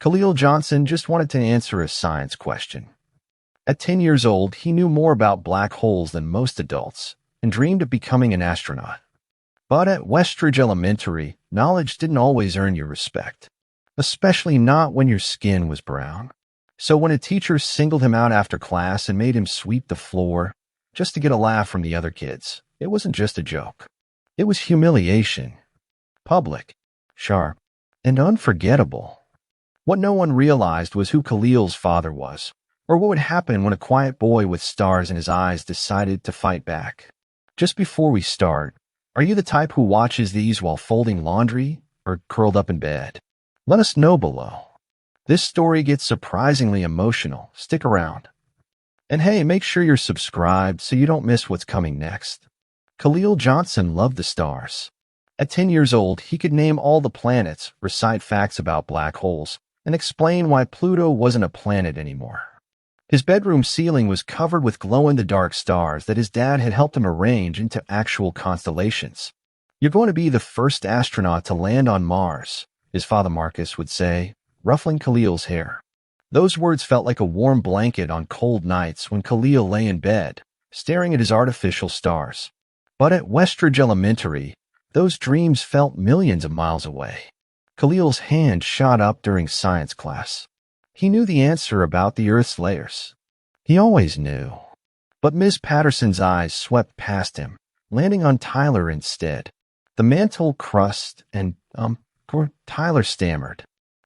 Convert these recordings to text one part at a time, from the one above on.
Khalil Johnson just wanted to answer a science question. At 10 years old, he knew more about black holes than most adults and dreamed of becoming an astronaut. But at Westridge Elementary, knowledge didn't always earn your respect, especially not when your skin was brown. So when a teacher singled him out after class and made him sweep the floor just to get a laugh from the other kids, it wasn't just a joke. It was humiliation. Public, sharp, and unforgettable. What no one realized was who Khalil's father was, or what would happen when a quiet boy with stars in his eyes decided to fight back. Just before we start, are you the type who watches these while folding laundry or curled up in bed? Let us know below. This story gets surprisingly emotional. Stick around. And hey, make sure you're subscribed so you don't miss what's coming next. Khalil Johnson loved the stars. At 10 years old, he could name all the planets, recite facts about black holes, and explain why Pluto wasn't a planet anymore. His bedroom ceiling was covered with glow-in-the-dark stars that his dad had helped him arrange into actual constellations. "You're going to be the first astronaut to land on Mars," his father Marcus would say, ruffling Khalil's hair. Those words felt like a warm blanket on cold nights when Khalil lay in bed, staring at his artificial stars. But at Westridge Elementary, those dreams felt millions of miles away. Khalil's hand shot up during science class. He knew the answer about the Earth's layers. He always knew. But Ms. Patterson's eyes swept past him, landing on Tyler instead. The mantle crust and, Tyler stammered.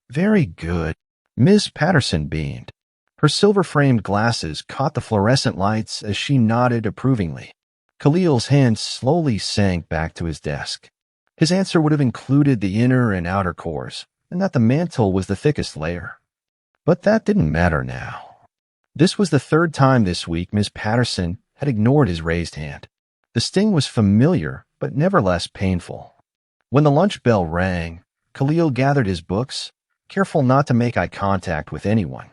"Very good." Ms. Patterson beamed. Her silver-framed glasses caught the fluorescent lights as she nodded approvingly. Khalil's hand slowly sank back to his desk. His answer would have included the inner and outer cores, and that the mantle was the thickest layer. But that didn't matter now. This was the third time this week Ms. Patterson had ignored his raised hand. The sting was familiar, but never less painful. When the lunch bell rang, Khalil gathered his books, careful not to make eye contact with anyone.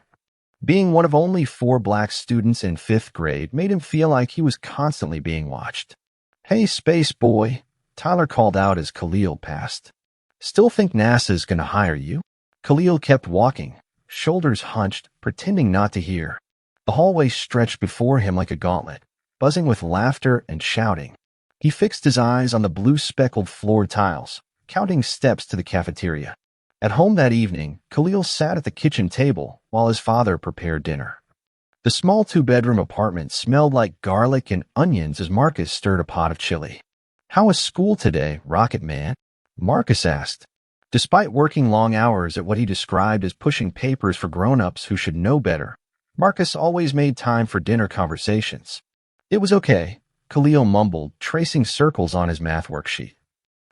Being one of only 4 black students in 5th grade made him feel like he was constantly being watched. "Hey, space boy," Tyler called out as Khalil passed. "Still think NASA's gonna hire you?" Khalil kept walking, shoulders hunched, pretending not to hear. The hallway stretched before him like a gauntlet, buzzing with laughter and shouting. He fixed his eyes on the blue-speckled floor tiles, counting steps to the cafeteria. At home that evening, Khalil sat at the kitchen table while his father prepared dinner. The small 2-bedroom apartment smelled like garlic and onions as Marcus stirred a pot of chili. "How was school today, Rocket Man?" Marcus asked. Despite working long hours at what he described as pushing papers for grown-ups who should know better, Marcus always made time for dinner conversations. "It was okay," Khalil mumbled, tracing circles on his math worksheet.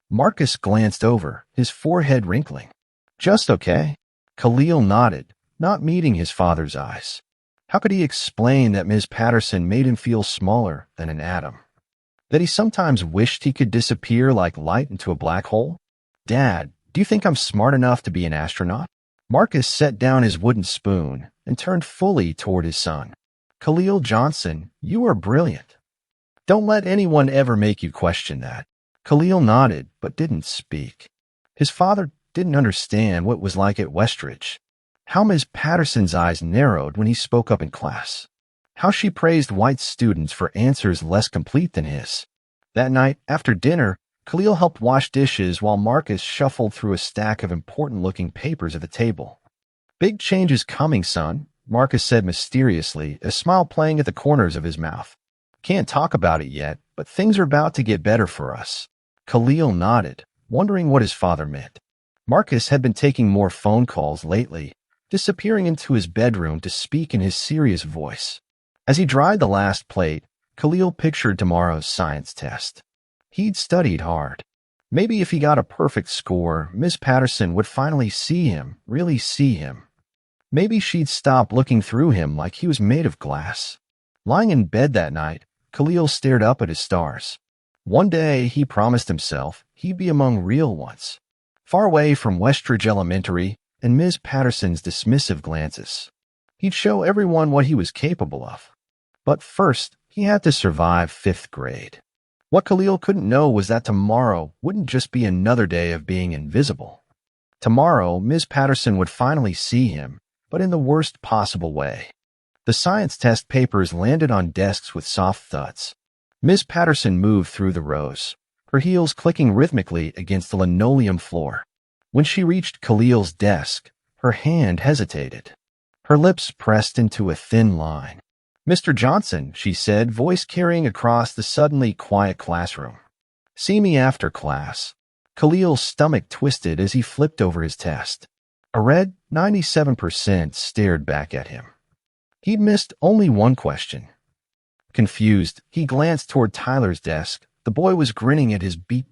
Marcus glanced over, his forehead wrinkling. "Just okay?" Khalil nodded, not meeting his father's eyes. How could he explain that Ms. Patterson made him feel smaller than an atom? That he sometimes wished he could disappear like light into a black hole? "Dad, do you think I'm smart enough to be an astronaut?" Marcus set down his wooden spoon and turned fully toward his son. "Khalil Johnson, you are brilliant. Don't let anyone ever make you question that." Khalil nodded, but didn't speak. His father didn't understand what it was like at Westridge. How Ms. Patterson's eyes narrowed when he spoke up in class. How she praised white students for answers less complete than his. That night, after dinner, Khalil helped wash dishes while Marcus shuffled through a stack of important-looking papers at the table. "Big changes coming, son," Marcus said mysteriously, a smile playing at the corners of his mouth. "Can't talk about it yet, but things are about to get better for us." Khalil nodded, wondering what his father meant. Marcus had been taking more phone calls lately, disappearing into his bedroom to speak in his serious voice. As he dried the last plate, Khalil pictured tomorrow's science test. He'd studied hard. Maybe if he got a perfect score, Miss Patterson would finally see him, really see him. Maybe she'd stop looking through him like he was made of glass. Lying in bed that night, Khalil stared up at his stars. One day, he promised himself, he'd be among real ones. Far away from Westridge Elementary and Ms. Patterson's dismissive glances. He'd show everyone what he was capable of. But first, he had to survive 5th grade. What Khalil couldn't know was that tomorrow wouldn't just be another day of being invisible. Tomorrow, Ms. Patterson would finally see him, but in the worst possible way. The science test papers landed on desks with soft thuds. Ms. Patterson moved through the rows, her heels clicking rhythmically against the linoleum floor. When she reached Khalil's desk, her hand hesitated. Her lips pressed into a thin line. "Mr. Johnson," she said, voice carrying across the suddenly quiet classroom. "See me after class." Khalil's stomach twisted as he flipped over his test. A red 97% stared back at him. He'd missed only one question. Confused, he glanced toward Tyler's desk. The boy was grinning at his B+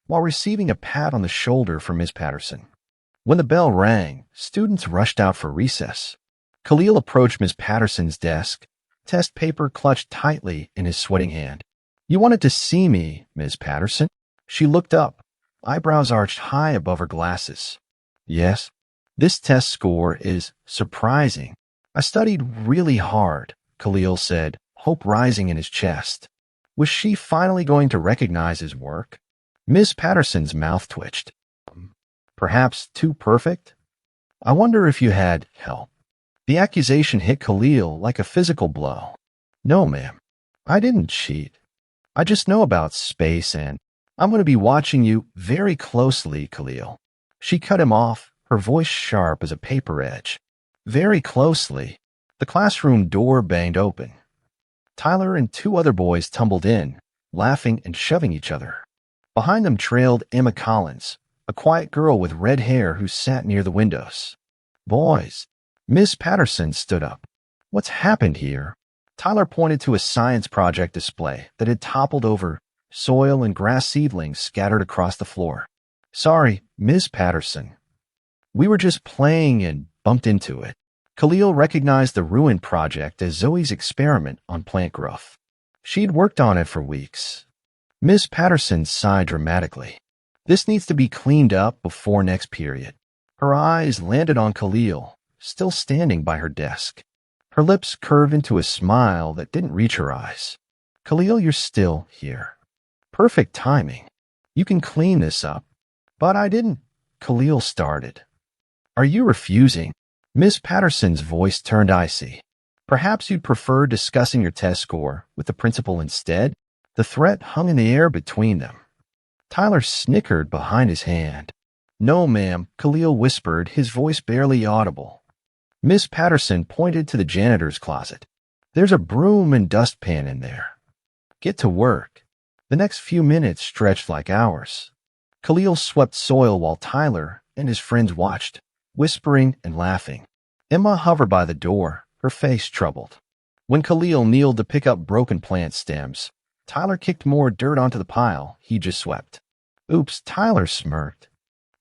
while receiving a pat on the shoulder from Ms. Patterson. When the bell rang, students rushed out for recess. Khalil approached Ms. Patterson's desk, test paper clutched tightly in his sweating hand. "You wanted to see me, Ms. Patterson?" She looked up, eyebrows arched high above her glasses. "Yes. This test score is surprising. I studied really hard," Khalil said, hope rising in his chest. Was she finally going to recognize his work? Ms. Patterson's mouth twitched. "Perhaps too perfect? I wonder if you had help." The accusation hit Khalil like a physical blow. "No, ma'am. I didn't cheat. I just know about space and I'm going to be watching you very closely, Khalil." She cut him off, her voice sharp as a paper edge. "Very closely." The classroom door banged open. Tyler and two other boys tumbled in, laughing and shoving each other. Behind them trailed Emma Collins, a quiet girl with red hair who sat near the windows. "Boys." Miss Patterson stood up. "What's happened here?" Tyler pointed to a science project display that had toppled over, soil and grass seedlings scattered across the floor. "Sorry, Miss Patterson. We were just playing and bumped into it." Khalil recognized the ruined project as Zoe's experiment on plant growth. She'd worked on it for weeks. Miss Patterson sighed dramatically. "This needs to be cleaned up before next period." Her eyes landed on Khalil, still standing by her desk. Her lips curved into a smile that didn't reach her eyes. "Khalil, you're still here. Perfect timing. You can clean this up." "But I didn't," Khalil started. "Are you refusing?" Miss Patterson's voice turned icy. "Perhaps you'd prefer discussing your test score with the principal instead?" The threat hung in the air between them. Tyler snickered behind his hand. "No, ma'am," Khalil whispered, his voice barely audible. Miss Patterson pointed to the janitor's closet. "There's a broom and dustpan in there. Get to work." The next few minutes stretched like hours. Khalil swept soil while Tyler and his friends watched, whispering and laughing. Emma hovered by the door, her face troubled. When Khalil kneeled to pick up broken plant stems, Tyler kicked more dirt onto the pile he just swept. "Oops," Tyler smirked.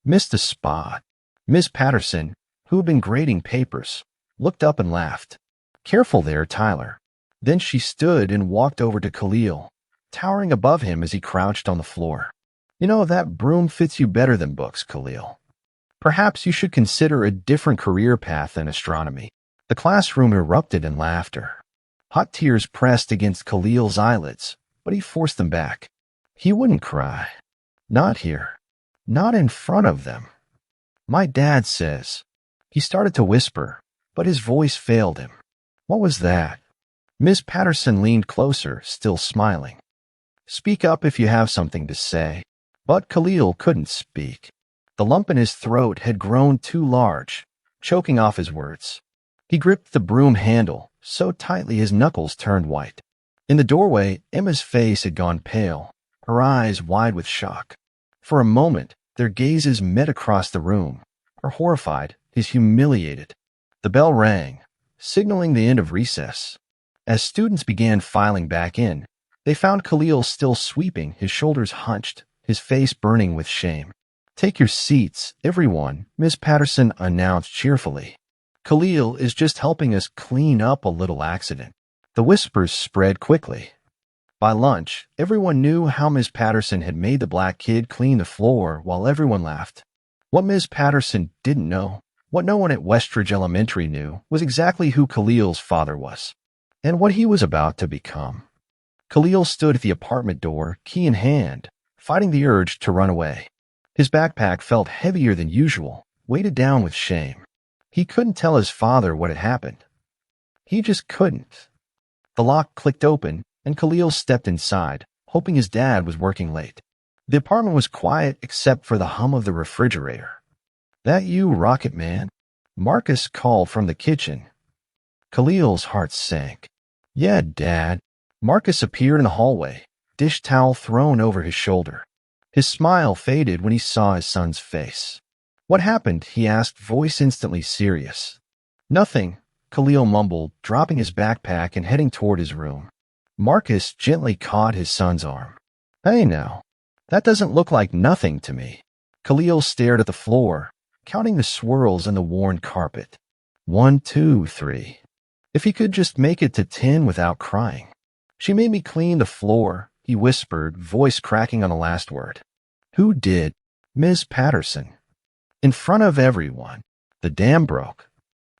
"Missed a spot." Miss Patterson, who had been grading papers, looked up and laughed. "Careful there, Tyler." Then she stood and walked over to Khalil, towering above him as he crouched on the floor. "You know, that broom fits you better than books, Khalil. Perhaps you should consider a different career path than astronomy." The classroom erupted in laughter. Hot tears pressed against Khalil's eyelids, but he forced them back. He wouldn't cry. Not here. Not in front of them. "My dad says." He started to whisper, but his voice failed him. "What was that?" Miss Patterson leaned closer, still smiling. "Speak up if you have something to say." But Khalil couldn't speak. The lump in his throat had grown too large, choking off his words. He gripped the broom handle so tightly his knuckles turned white. In the doorway, Emma's face had gone pale, her eyes wide with shock. For a moment, their gazes met across the room, her horrified, his humiliated. The bell rang, signaling the end of recess. As students began filing back in, they found Khalil still sweeping, his shoulders hunched, his face burning with shame. "Take your seats, everyone," Miss Patterson announced cheerfully. "Khalil is just helping us clean up a little accident." The whispers spread quickly. By lunch, everyone knew how Miss Patterson had made the black kid clean the floor while everyone laughed. What Miss Patterson didn't know, what no one at Westridge Elementary knew, was exactly who Khalil's father was, and what he was about to become. Khalil stood at the apartment door, key in hand, fighting the urge to run away. His backpack felt heavier than usual, weighted down with shame. He couldn't tell his father what had happened. He just couldn't. The lock clicked open, and Khalil stepped inside, hoping his dad was working late. The apartment was quiet except for the hum of the refrigerator. "That you, Rocket Man?" Marcus called from the kitchen. Khalil's heart sank. "Yeah, Dad." Marcus appeared in the hallway, dish towel thrown over his shoulder. His smile faded when he saw his son's face. "What happened?" he asked, voice instantly serious. "Nothing," Khalil mumbled, dropping his backpack and heading toward his room. Marcus gently caught his son's arm. "Hey now, that doesn't look like nothing to me." Khalil stared at the floor, counting the swirls in the worn carpet. 1, 2, 3. If he could just make it to 10 without crying. "She made me clean the floor," he whispered, voice cracking on the last word. "Who did?" "Ms. Patterson." In front of everyone. The dam broke.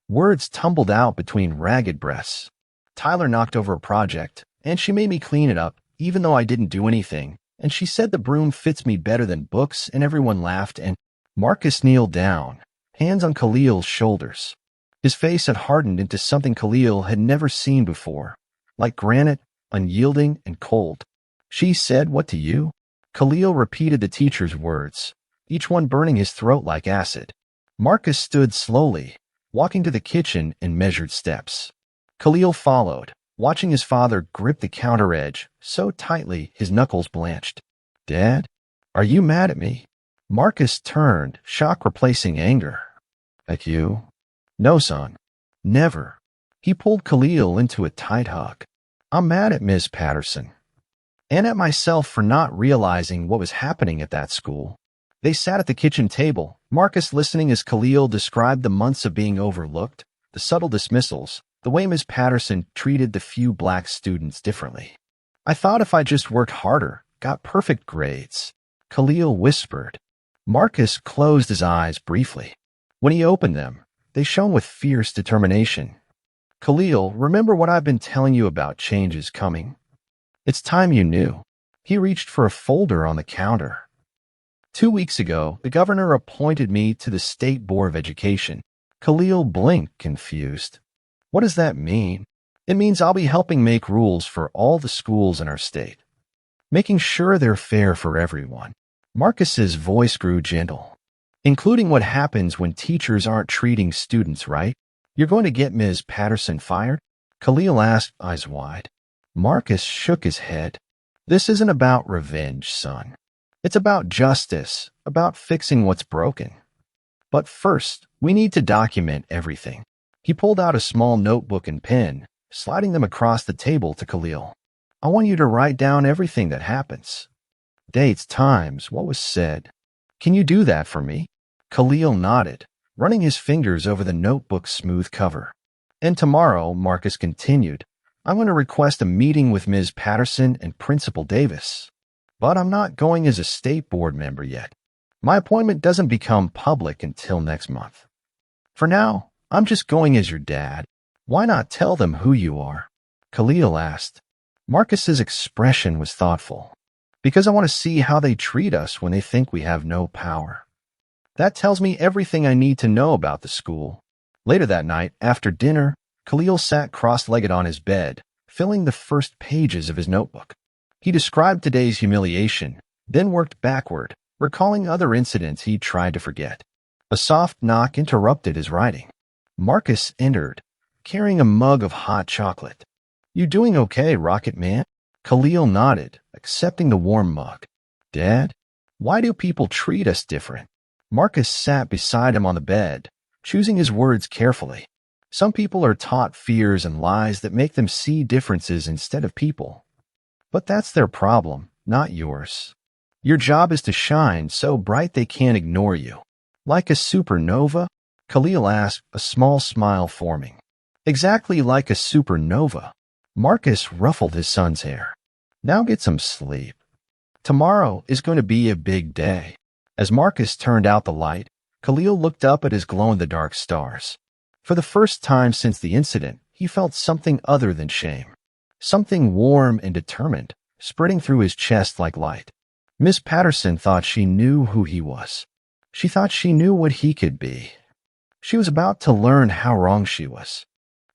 Words tumbled out between ragged breaths. "Tyler knocked over a project, and she made me clean it up, even though I didn't do anything. And she said the broom fits me better than books," and everyone laughed, and Marcus kneeled down, hands on Khalil's shoulders. His face had hardened into something Khalil had never seen before, like granite, unyielding and cold. "She said what to you?" Khalil repeated the teacher's words, each one burning his throat like acid. Marcus stood slowly, walking to the kitchen in measured steps. Khalil followed, watching his father grip the counter edge so tightly his knuckles blanched. "Dad, are you mad at me?" Marcus turned, shock replacing anger. "At you?" "No, son. Never." He pulled Khalil into a tight hug. "I'm mad at Ms. Patterson. And at myself for not realizing what was happening at that school." They sat at the kitchen table, Marcus listening as Khalil described the months of being overlooked, the subtle dismissals, the way Ms. Patterson treated the few black students differently. "I thought if I just worked harder, got perfect grades," Khalil whispered. Marcus closed his eyes briefly. When he opened them, they shone with fierce determination. "Khalil, remember what I've been telling you about changes coming? It's time you knew." He reached for a folder on the counter. 2 weeks ago, the governor appointed me to the State Board of Education. Khalil blinked, confused. "What does that mean?" "It means I'll be helping make rules for all the schools in our state, making sure they're fair for everyone." Marcus's voice grew gentle. "Including what happens when teachers aren't treating students right." "You're going to get Ms. Patterson fired?" Khalil asked, eyes wide. Marcus shook his head. "This isn't about revenge, son. It's about justice, about fixing what's broken. But first, we need to document everything." He pulled out a small notebook and pen, sliding them across the table to Khalil. "I want you to write down everything that happens. Dates, times, what was said. Can you do that for me?" Khalil nodded, running his fingers over the notebook's smooth cover. "And tomorrow," Marcus continued, "I'm going to request a meeting with Ms. Patterson and Principal Davis. But I'm not going as a state board member yet. My appointment doesn't become public until next month. For now, I'm just going as your dad. Why not tell them who you are?" Khalil asked. Marcus's expression was thoughtful. "Because I want to see how they treat us when they think we have no power. That tells me everything I need to know about the school." Later that night, after dinner, Khalil sat cross-legged on his bed, filling the first pages of his notebook. He described today's humiliation, then worked backward, recalling other incidents he tried to forget. A soft knock interrupted his writing. Marcus entered, carrying a mug of hot chocolate. "You doing okay, Rocket Man?" Khalil nodded, accepting the warm mug. "Dad, why do people treat us different?" Marcus sat beside him on the bed, choosing his words carefully. "Some people are taught fears and lies that make them see differences instead of people. But that's their problem, not yours. Your job is to shine so bright they can't ignore you." "Like a supernova?" Khalil asked, a small smile forming. "Exactly like a supernova." Marcus ruffled his son's hair. "Now get some sleep. Tomorrow is going to be a big day." As Marcus turned out the light, Khalil looked up at his glow-in-the-dark stars. For the first time since the incident, he felt something other than shame. Something warm and determined, spreading through his chest like light. Miss Patterson thought she knew who he was. She thought she knew what he could be. She was about to learn how wrong she was.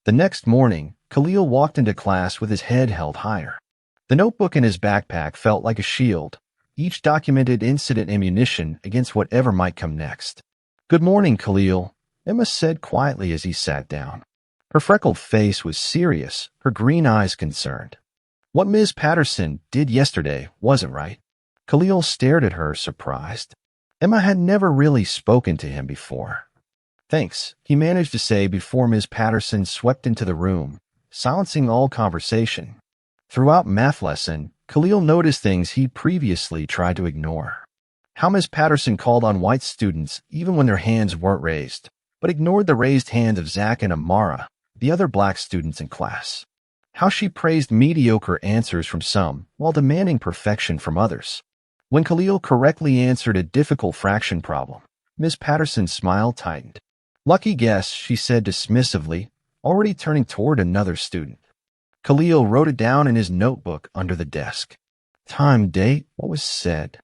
The next morning, Khalil walked into class with his head held higher. The notebook in his backpack felt like a shield, each documented incident ammunition against whatever might come next. "Good morning, Khalil," Emma said quietly as he sat down. Her freckled face was serious, her green eyes concerned. "What Ms. Patterson did yesterday wasn't right." Khalil stared at her, surprised. Emma had never really spoken to him before. "Thanks," he managed to say before Ms. Patterson swept into the room, silencing all conversation. Throughout math lesson, Khalil noticed things he'd previously tried to ignore. How Ms. Patterson called on white students even when their hands weren't raised, but ignored the raised hands of Zach and Amara, the other black students in class. How she praised mediocre answers from some while demanding perfection from others. When Khalil correctly answered a difficult fraction problem, Ms. Patterson's smile tightened. "Lucky guess," she said dismissively, already turning toward another student. Khalil wrote it down in his notebook under the desk. Time, date, what was said.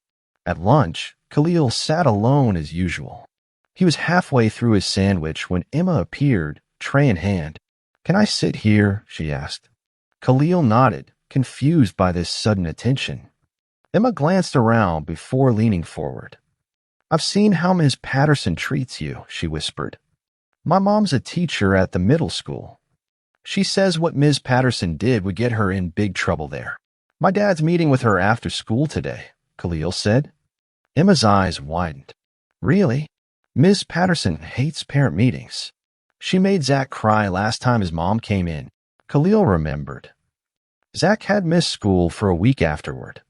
At lunch, Khalil sat alone as usual. He was halfway through his sandwich when Emma appeared, tray in hand. "Can I sit here?" she asked. Khalil nodded, confused by this sudden attention. Emma glanced around before leaning forward. "I've seen how Ms. Patterson treats you," she whispered. "My mom's a teacher at the middle school. She says what Ms. Patterson did would get her in big trouble there. My dad's meeting with her after school today," Khalil said. Emma's eyes widened. "Really? Ms. Patterson hates parent meetings. She made Zach cry last time his mom came in," Khalil remembered. "Zach had missed school for a week afterward."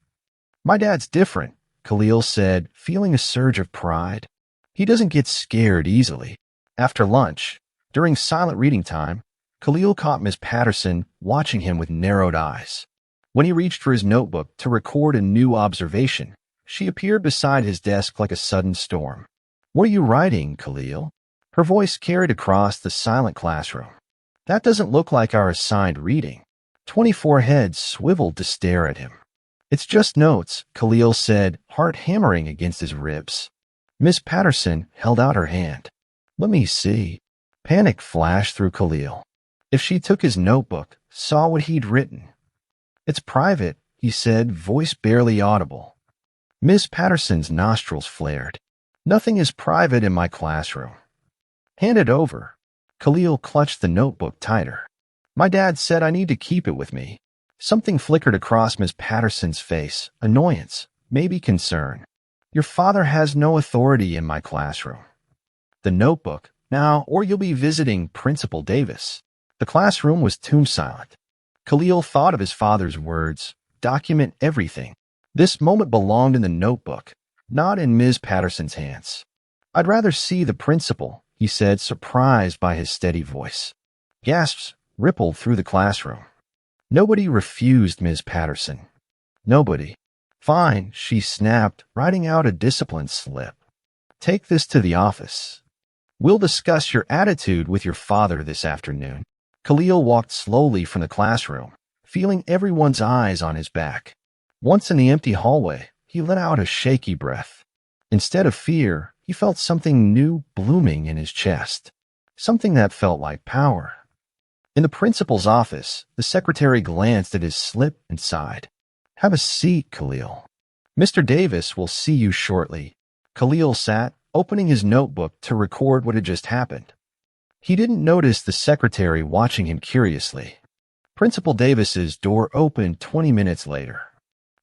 "My dad's different," Khalil said, feeling a surge of pride. "He doesn't get scared easily." After lunch, during silent reading time, Khalil caught Miss Patterson watching him with narrowed eyes. When he reached for his notebook to record a new observation, she appeared beside his desk like a sudden storm. "What are you writing, Khalil?" Her voice carried across the silent classroom. "That doesn't look like our assigned reading." 24 heads swiveled to stare at him. "It's just notes," Khalil said, heart hammering against his ribs. Miss Patterson held out her hand. "Let me see." Panic flashed through Khalil. If she took his notebook, saw what he'd written. "It's private," he said, voice barely audible. Miss Patterson's nostrils flared. "Nothing is private in my classroom." "Hand it over." Khalil clutched the notebook tighter. "My dad said I need to keep it with me." Something flickered across Miss Patterson's face, annoyance, maybe concern. "Your father has no authority in my classroom." "The notebook, now, or you'll be visiting Principal Davis." The classroom was tomb silent. Khalil thought of his father's words, "Document everything." This moment belonged in the notebook, not in Ms. Patterson's hands. "I'd rather see the principal," he said, surprised by his steady voice. Gasps rippled through the classroom. Nobody refused Ms. Patterson. Nobody. "Fine," she snapped, writing out a discipline slip. "Take this to the office. We'll discuss your attitude with your father this afternoon." Khalil walked slowly from the classroom, feeling everyone's eyes on his back. Once in the empty hallway, he let out a shaky breath. Instead of fear, he felt something new blooming in his chest. Something that felt like power. In the principal's office, the secretary glanced at his slip and sighed. "Have a seat, Khalil. Mr. Davis will see you shortly." Khalil sat, opening his notebook to record what had just happened. He didn't notice the secretary watching him curiously. Principal Davis's door opened 20 minutes later.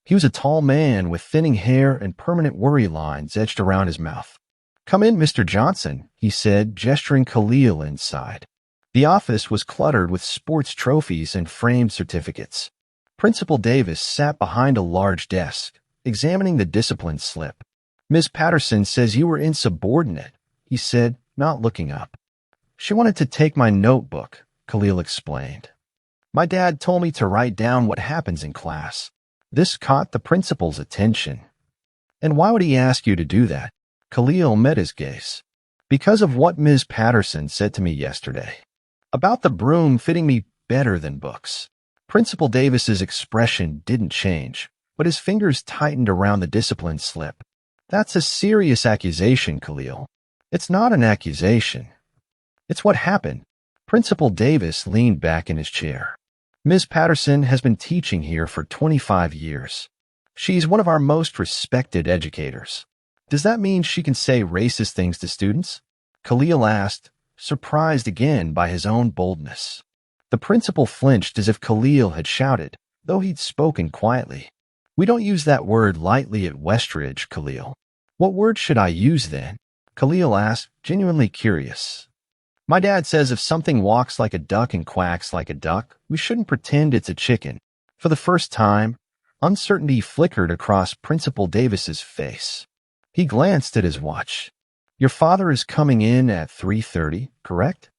He was a tall man with thinning hair and permanent worry lines etched around his mouth. "Come in, Mr. Johnson," he said, gesturing Khalil inside. The office was cluttered with sports trophies and framed certificates. Principal Davis sat behind a large desk, examining the discipline slip. "Ms. Patterson says you were insubordinate," he said, not looking up. "She wanted to take my notebook," Khalil explained. "My dad told me to write down what happens in class." This caught the principal's attention. "And why would he ask you to do that?" Khalil met his gaze. "Because of what Ms. Patterson said to me yesterday. About the broom fitting me better than books." Principal Davis's expression didn't change, but his fingers tightened around the discipline slip. That's a serious accusation, Khalil. It's not an accusation. It's what happened. Principal Davis leaned back in his chair. Ms. Patterson has been teaching here for 25 years. She's one of our most respected educators. Does that mean she can say racist things to students? Khalil asked, surprised again by his own boldness. The principal flinched as if Khalil had shouted, though he'd spoken quietly. We don't use that word lightly at Westridge, Khalil. What word should I use then? Khalil asked, genuinely curious. My dad says if something walks like a duck and quacks like a duck, we shouldn't pretend it's a chicken. For the first time, uncertainty flickered across Principal Davis's face. He glanced at his watch. Your father is coming in at 3:30, correct?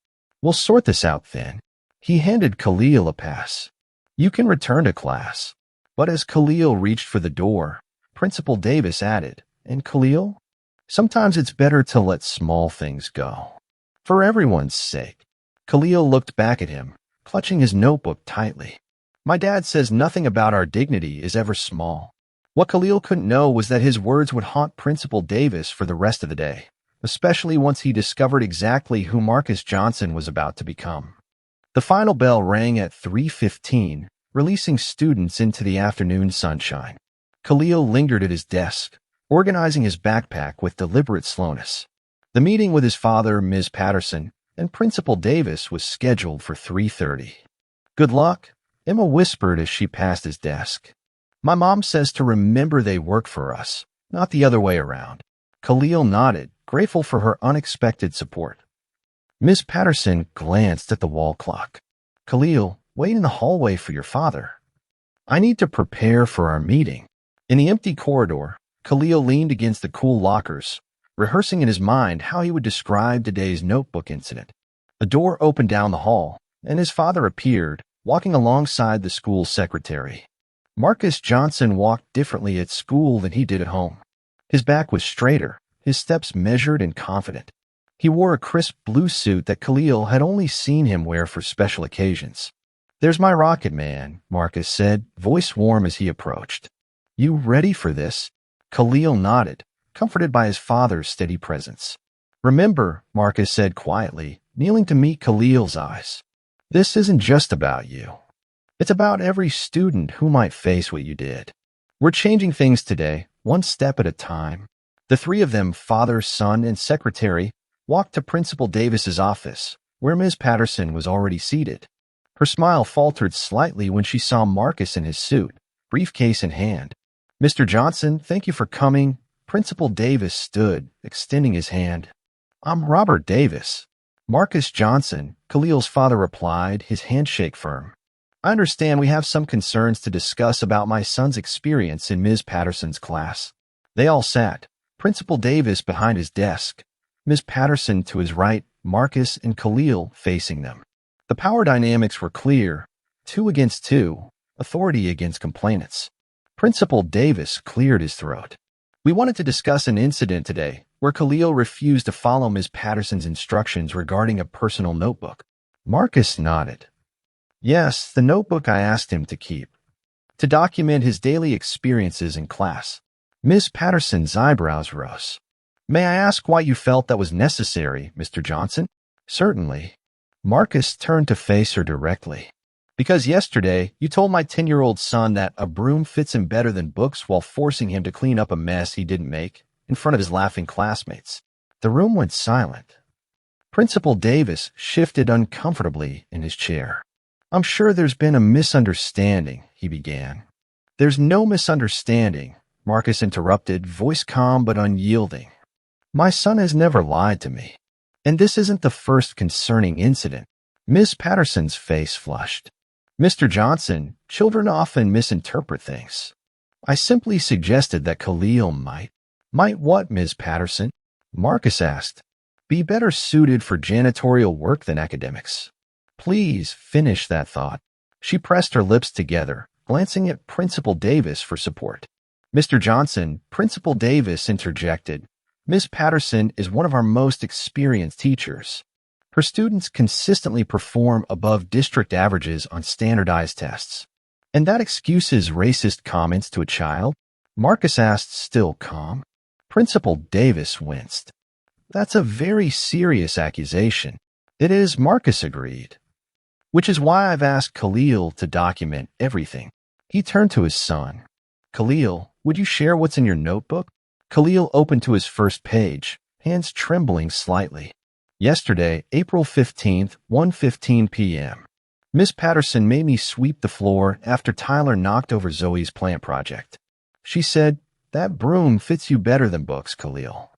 We'll sort this out then. He handed Khalil a pass. You can return to class. But as Khalil reached for the door, Principal Davis added, and Khalil, sometimes it's better to let small things go. For everyone's sake. Khalil looked back at him, clutching his notebook tightly. My dad says nothing about our dignity is ever small. What Khalil couldn't know was that his words would haunt Principal Davis for the rest of the day, especially once he discovered exactly who Marcus Johnson was about to become. The final bell rang at 3:15, releasing students into the afternoon sunshine. Khalil lingered at his desk, organizing his backpack with deliberate slowness. The meeting with his father, Ms. Patterson, and Principal Davis was scheduled for 3:30. Good luck, Emma whispered as she passed his desk. My mom says to remember they work for us, not the other way around. Khalil nodded, grateful for her unexpected support. Ms. Patterson glanced at the wall clock. Khalil, wait in the hallway for your father. I need to prepare for our meeting. In the empty corridor, Khalil leaned against the cool lockers, rehearsing in his mind how he would describe today's notebook incident. A door opened down the hall, and his father appeared, walking alongside the school secretary. Marcus Johnson walked differently at school than he did at home. His back was straighter, his steps measured and confident. He wore a crisp blue suit that Khalil had only seen him wear for special occasions. There's my rocket man, Marcus said, voice warm as he approached. You ready for this? Khalil nodded, comforted by his father's steady presence. Remember, Marcus said quietly, kneeling to meet Khalil's eyes. This isn't just about you. It's about every student who might face what you did. We're changing things today, one step at a time. The three of them, father, son, and secretary, walked to Principal Davis's office, where Ms. Patterson was already seated. Her smile faltered slightly when she saw Marcus in his suit, briefcase in hand. Mr. Johnson, thank you for coming. Principal Davis stood, extending his hand. I'm Robert Davis. Marcus Johnson, Khalil's father replied, his handshake firm. I understand we have some concerns to discuss about my son's experience in Ms. Patterson's class. They all sat, Principal Davis behind his desk, Ms. Patterson to his right, Marcus and Khalil facing them. The power dynamics were clear, 2 against 2, authority against complainants. Principal Davis cleared his throat. We wanted to discuss an incident today where Khalil refused to follow Ms. Patterson's instructions regarding a personal notebook. Marcus nodded. Yes, the notebook I asked him to keep, to document his daily experiences in class. Ms. Patterson's eyebrows rose. May I ask why you felt that was necessary, Mr. Johnson? Certainly. Marcus turned to face her directly. Because yesterday, you told my 10-year-old son that a broom fits him better than books while forcing him to clean up a mess he didn't make in front of his laughing classmates. The room went silent. Principal Davis shifted uncomfortably in his chair. I'm sure there's been a misunderstanding, he began. There's no misunderstanding, Marcus interrupted, voice calm but unyielding. My son has never lied to me. And this isn't the first concerning incident. Miss Patterson's face flushed. Mr. Johnson, children often misinterpret things. I simply suggested that Khalil might. Might what, Ms. Patterson? Marcus asked. Be better suited for janitorial work than academics. Please finish that thought. She pressed her lips together, glancing at Principal Davis for support. Mr. Johnson, Principal Davis interjected. Ms. Patterson is one of our most experienced teachers. Her students consistently perform above district averages on standardized tests. And that excuses racist comments to a child? Marcus asked, still calm. Principal Davis winced. That's a very serious accusation. It is, Marcus agreed. Which is why I've asked Khalil to document everything. He turned to his son. Khalil, would you share what's in your notebook? Khalil opened to his first page, hands trembling slightly. Yesterday, April 15th, 1:15 p.m. Miss Patterson made me sweep the floor after Tyler knocked over Zoe's plant project. She said, "That broom fits you better than books, Khalil.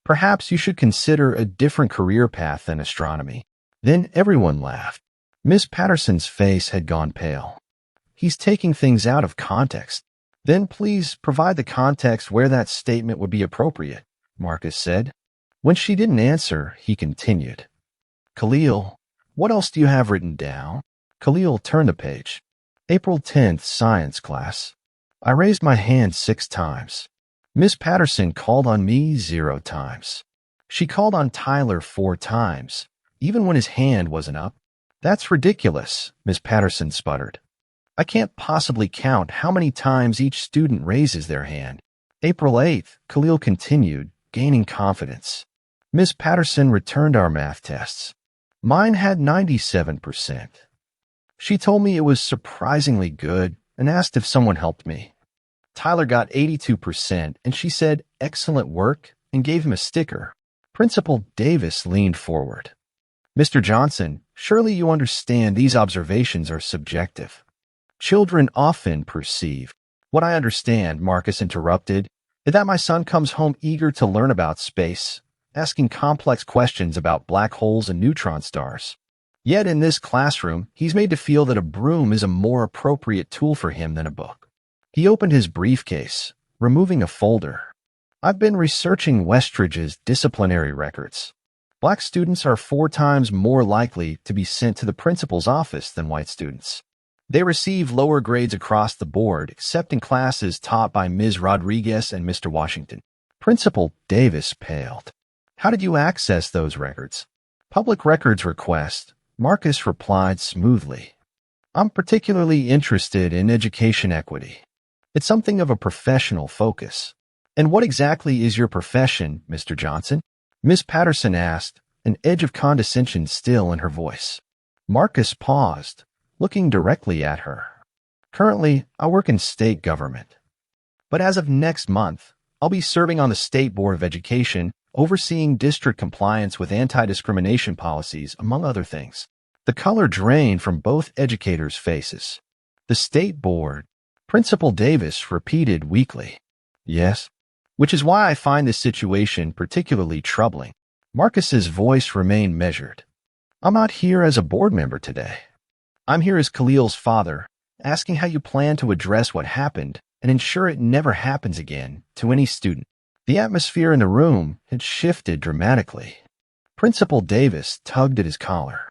Perhaps you should consider a different career path than astronomy." Then everyone laughed. Miss Patterson's face had gone pale. He's taking things out of context. Then please provide the context where that statement would be appropriate, Marcus said. When she didn't answer, he continued. Khalil, what else do you have written down? Khalil turned the page. April 10th, science class. I raised my hand 6 times. Miss Patterson called on me 0 times. She called on Tyler 4 times, even when his hand wasn't up. That's ridiculous, Miss Patterson sputtered. I can't possibly count how many times each student raises their hand. April 8th, Khalil continued, gaining confidence. Miss Patterson returned our math tests. Mine had 97%. She told me it was surprisingly good and asked if someone helped me. Tyler got 82% and she said, excellent work, and gave him a sticker. Principal Davis leaned forward. Mr. Johnson, surely you understand these observations are subjective. Children often perceive. What I understand, Marcus interrupted, is that my son comes home eager to learn about space, asking complex questions about black holes and neutron stars. Yet in this classroom, he's made to feel that a broom is a more appropriate tool for him than a book. He opened his briefcase, removing a folder. I've been researching Westridge's disciplinary records. Black students are 4 times more likely to be sent to the principal's office than white students. They receive lower grades across the board, except in classes taught by Ms. Rodriguez and Mr. Washington. Principal Davis paled. How did you access those records? Public records request, Marcus replied smoothly. I'm particularly interested in education equity. It's something of a professional focus. And what exactly is your profession, Mr. Johnson? Miss Patterson asked, an edge of condescension still in her voice. Marcus paused, looking directly at her. Currently, I work in state government. But as of next month, I'll be serving on the State Board of Education, overseeing district compliance with anti-discrimination policies, among other things. The color drained from both educators' faces. The State Board, Principal Davis repeated weakly. Yes, which is why I find this situation particularly troubling. Marcus's voice remained measured. I'm not here as a board member today. I'm here as Khalil's father, asking how you plan to address what happened and ensure it never happens again to any student. The atmosphere in the room had shifted dramatically. Principal Davis tugged at his collar.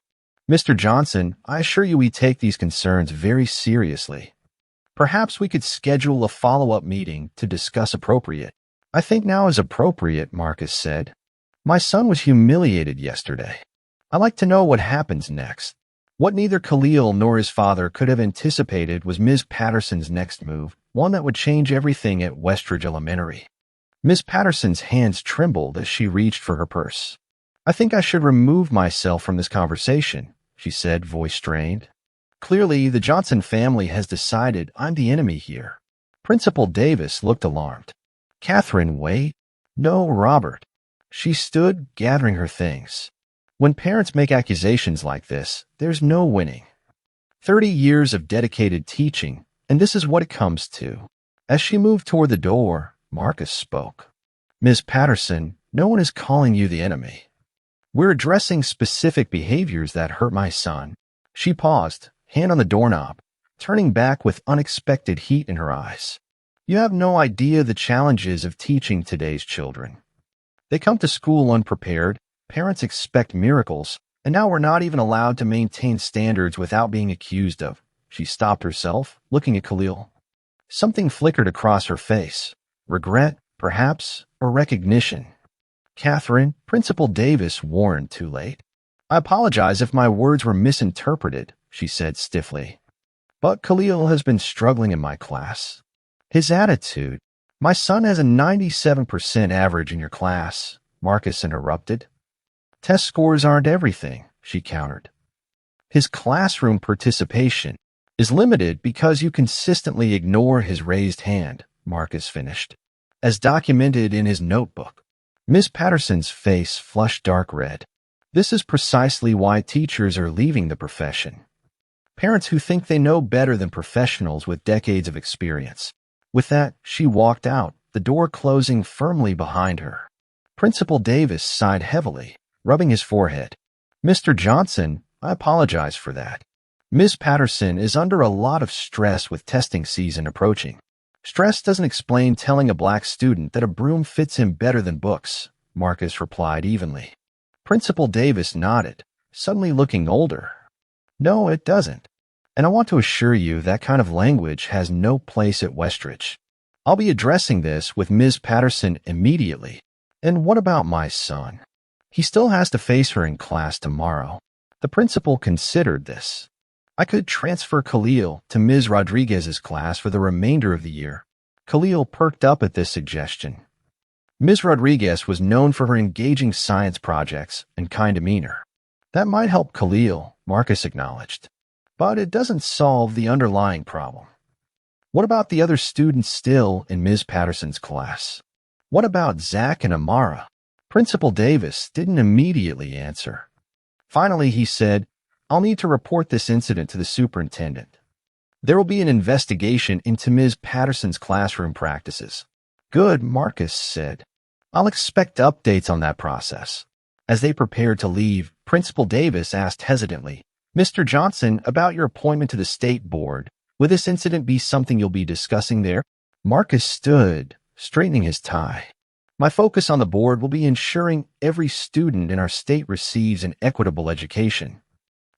Mr. Johnson, I assure you we take these concerns very seriously. Perhaps we could schedule a follow-up meeting to discuss appropriate. I think now is appropriate, Marcus said. My son was humiliated yesterday. I'd like to know what happens next. What neither Khalil nor his father could have anticipated was Ms. Patterson's next move, one that would change everything at Westridge Elementary. Miss Patterson's hands trembled as she reached for her purse. I think I should remove myself from this conversation, she said, voice strained. Clearly, the Johnson family has decided I'm the enemy here. Principal Davis looked alarmed. Catherine, wait. No, Robert. She stood, gathering her things. When parents make accusations like this, there's no winning. 30 years of dedicated teaching, and this is what it comes to. As she moved toward the door, Marcus spoke. Ms. Patterson, no one is calling you the enemy. We're addressing specific behaviors that hurt my son. She paused, hand on the doorknob, turning back with unexpected heat in her eyes. You have no idea the challenges of teaching today's children. They come to school unprepared, parents expect miracles, and now we're not even allowed to maintain standards without being accused of. She stopped herself, looking at Khalil. Something flickered across her face. Regret, perhaps, or recognition. Catherine, Principal Davis warned too late. I apologize if my words were misinterpreted, she said stiffly. But Khalil has been struggling in my class. His attitude. My son has a 97% average in your class, Marcus interrupted. Test scores aren't everything, she countered. His classroom participation is limited because you consistently ignore his raised hand, Marcus finished. As documented in his notebook, Ms. Patterson's face flushed dark red. This is precisely why teachers are leaving the profession. Parents who think they know better than professionals with decades of experience. With that, she walked out, the door closing firmly behind her. Principal Davis sighed heavily, rubbing his forehead. Mr. Johnson, I apologize for that. Ms. Patterson is under a lot of stress with testing season approaching. Stress doesn't explain telling a black student that a broom fits him better than books, Marcus replied evenly. Principal Davis nodded, suddenly looking older. No, it doesn't. And I want to assure you that kind of language has no place at Westridge. I'll be addressing this with Ms. Patterson immediately. And what about my son? He still has to face her in class tomorrow. The principal considered this. I could transfer Khalil to Ms. Rodriguez's class for the remainder of the year. Khalil perked up at this suggestion. Ms. Rodriguez was known for her engaging science projects and kind demeanor. That might help Khalil, Marcus acknowledged. But it doesn't solve the underlying problem. What about the other students still in Ms. Patterson's class? What about Zach and Amara? Principal Davis didn't immediately answer. Finally, he said, I'll need to report this incident to the superintendent. There will be an investigation into Ms. Patterson's classroom practices. Good, Marcus said. I'll expect updates on that process. As they prepared to leave, Principal Davis asked hesitantly, Mr. Johnson, about your appointment to the state board, will this incident be something you'll be discussing there? Marcus stood, straightening his tie. My focus on the board will be ensuring every student in our state receives an equitable education.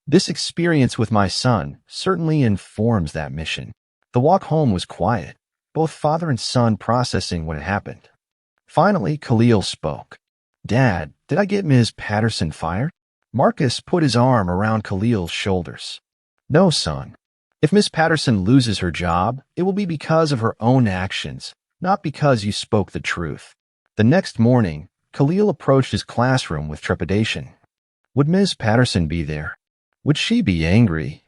This experience with my son certainly informs that mission. The walk home was quiet, both father and son processing what had happened. Finally, Khalil spoke. Dad, did I get Ms. Patterson fired? Marcus put his arm around Khalil's shoulders. No, son. If Ms. Patterson loses her job, it will be because of her own actions, not because you spoke the truth. The next morning, Khalil approached his classroom with trepidation. Would Ms. Patterson be there? Would she be angry?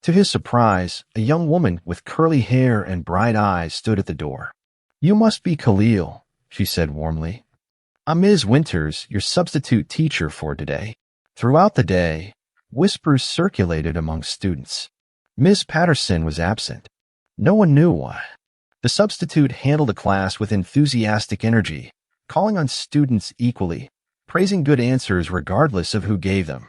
To his surprise, a young woman with curly hair and bright eyes stood at the door. You must be Khalil, she said warmly. I'm Ms. Winters, your substitute teacher for today. Throughout the day, whispers circulated among students. Ms. Patterson was absent. No one knew why. The substitute handled the class with enthusiastic energy, calling on students equally, praising good answers regardless of who gave them.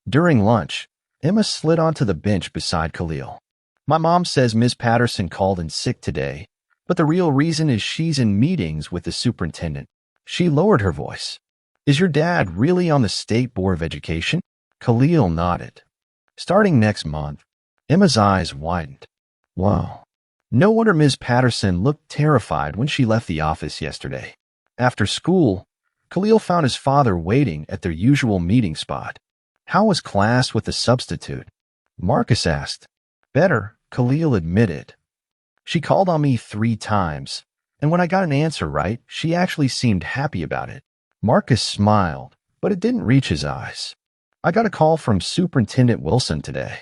During lunch, Emma slid onto the bench beside Khalil. My mom says Ms. Patterson called in sick today, but the real reason is she's in meetings with the superintendent. She lowered her voice. Is your dad really on the State Board of Education? Khalil nodded. Starting next month, Emma's eyes widened. Wow. No wonder Ms. Patterson looked terrified when she left the office yesterday. After school, Khalil found his father waiting at their usual meeting spot. How was class with the substitute? Marcus asked. Better, Khalil admitted. She called on me 3 times, and when I got an answer right, she actually seemed happy about it. Marcus smiled, but it didn't reach his eyes. I got a call from Superintendent Wilson today.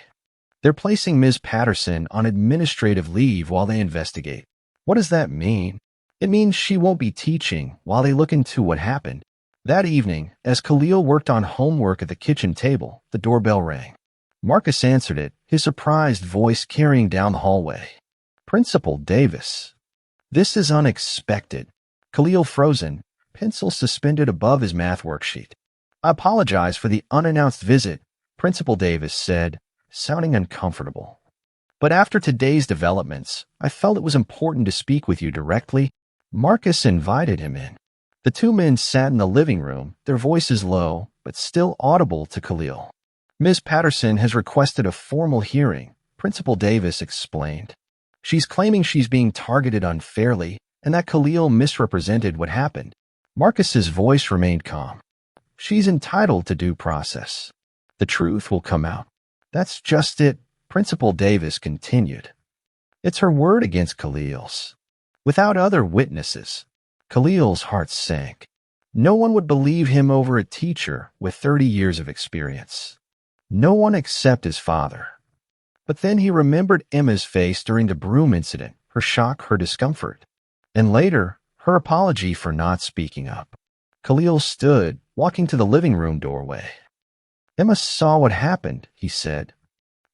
They're placing Ms. Patterson on administrative leave while they investigate. What does that mean? It means she won't be teaching while they look into what happened. That evening, as Khalil worked on homework at the kitchen table, the doorbell rang. Marcus answered it, his surprised voice carrying down the hallway. Principal Davis. This is unexpected. Khalil frozen, pencil suspended above his math worksheet. I apologize for the unannounced visit, Principal Davis said, sounding uncomfortable. But after today's developments, I felt it was important to speak with you directly. Marcus invited him in. The 2 men sat in the living room, their voices low, but still audible to Khalil. Ms. Patterson has requested a formal hearing, Principal Davis explained. She's claiming she's being targeted unfairly and that Khalil misrepresented what happened. Marcus's voice remained calm. She's entitled to due process. The truth will come out. That's just it, Principal Davis continued. It's her word against Khalil's. Without other witnesses, Khalil's heart sank. No one would believe him over a teacher with 30 years of experience. No one except his father. But then he remembered Emma's face during the broom incident, her shock, her discomfort. And later, her apology for not speaking up. Khalil stood, walking to the living room doorway. Emma saw what happened, he said.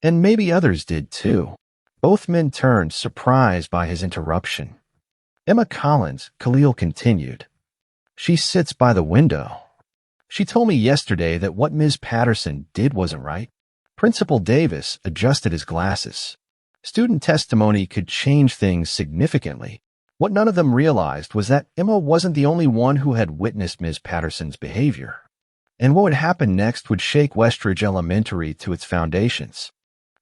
And maybe others did too. Both men turned, surprised by his interruption. Emma Collins, Khalil continued. She sits by the window. She told me yesterday that what Ms. Patterson did wasn't right. Principal Davis adjusted his glasses. Student testimony could change things significantly. What none of them realized was that Emma wasn't the only one who had witnessed Ms. Patterson's behavior. And what would happen next would shake Westridge Elementary to its foundations.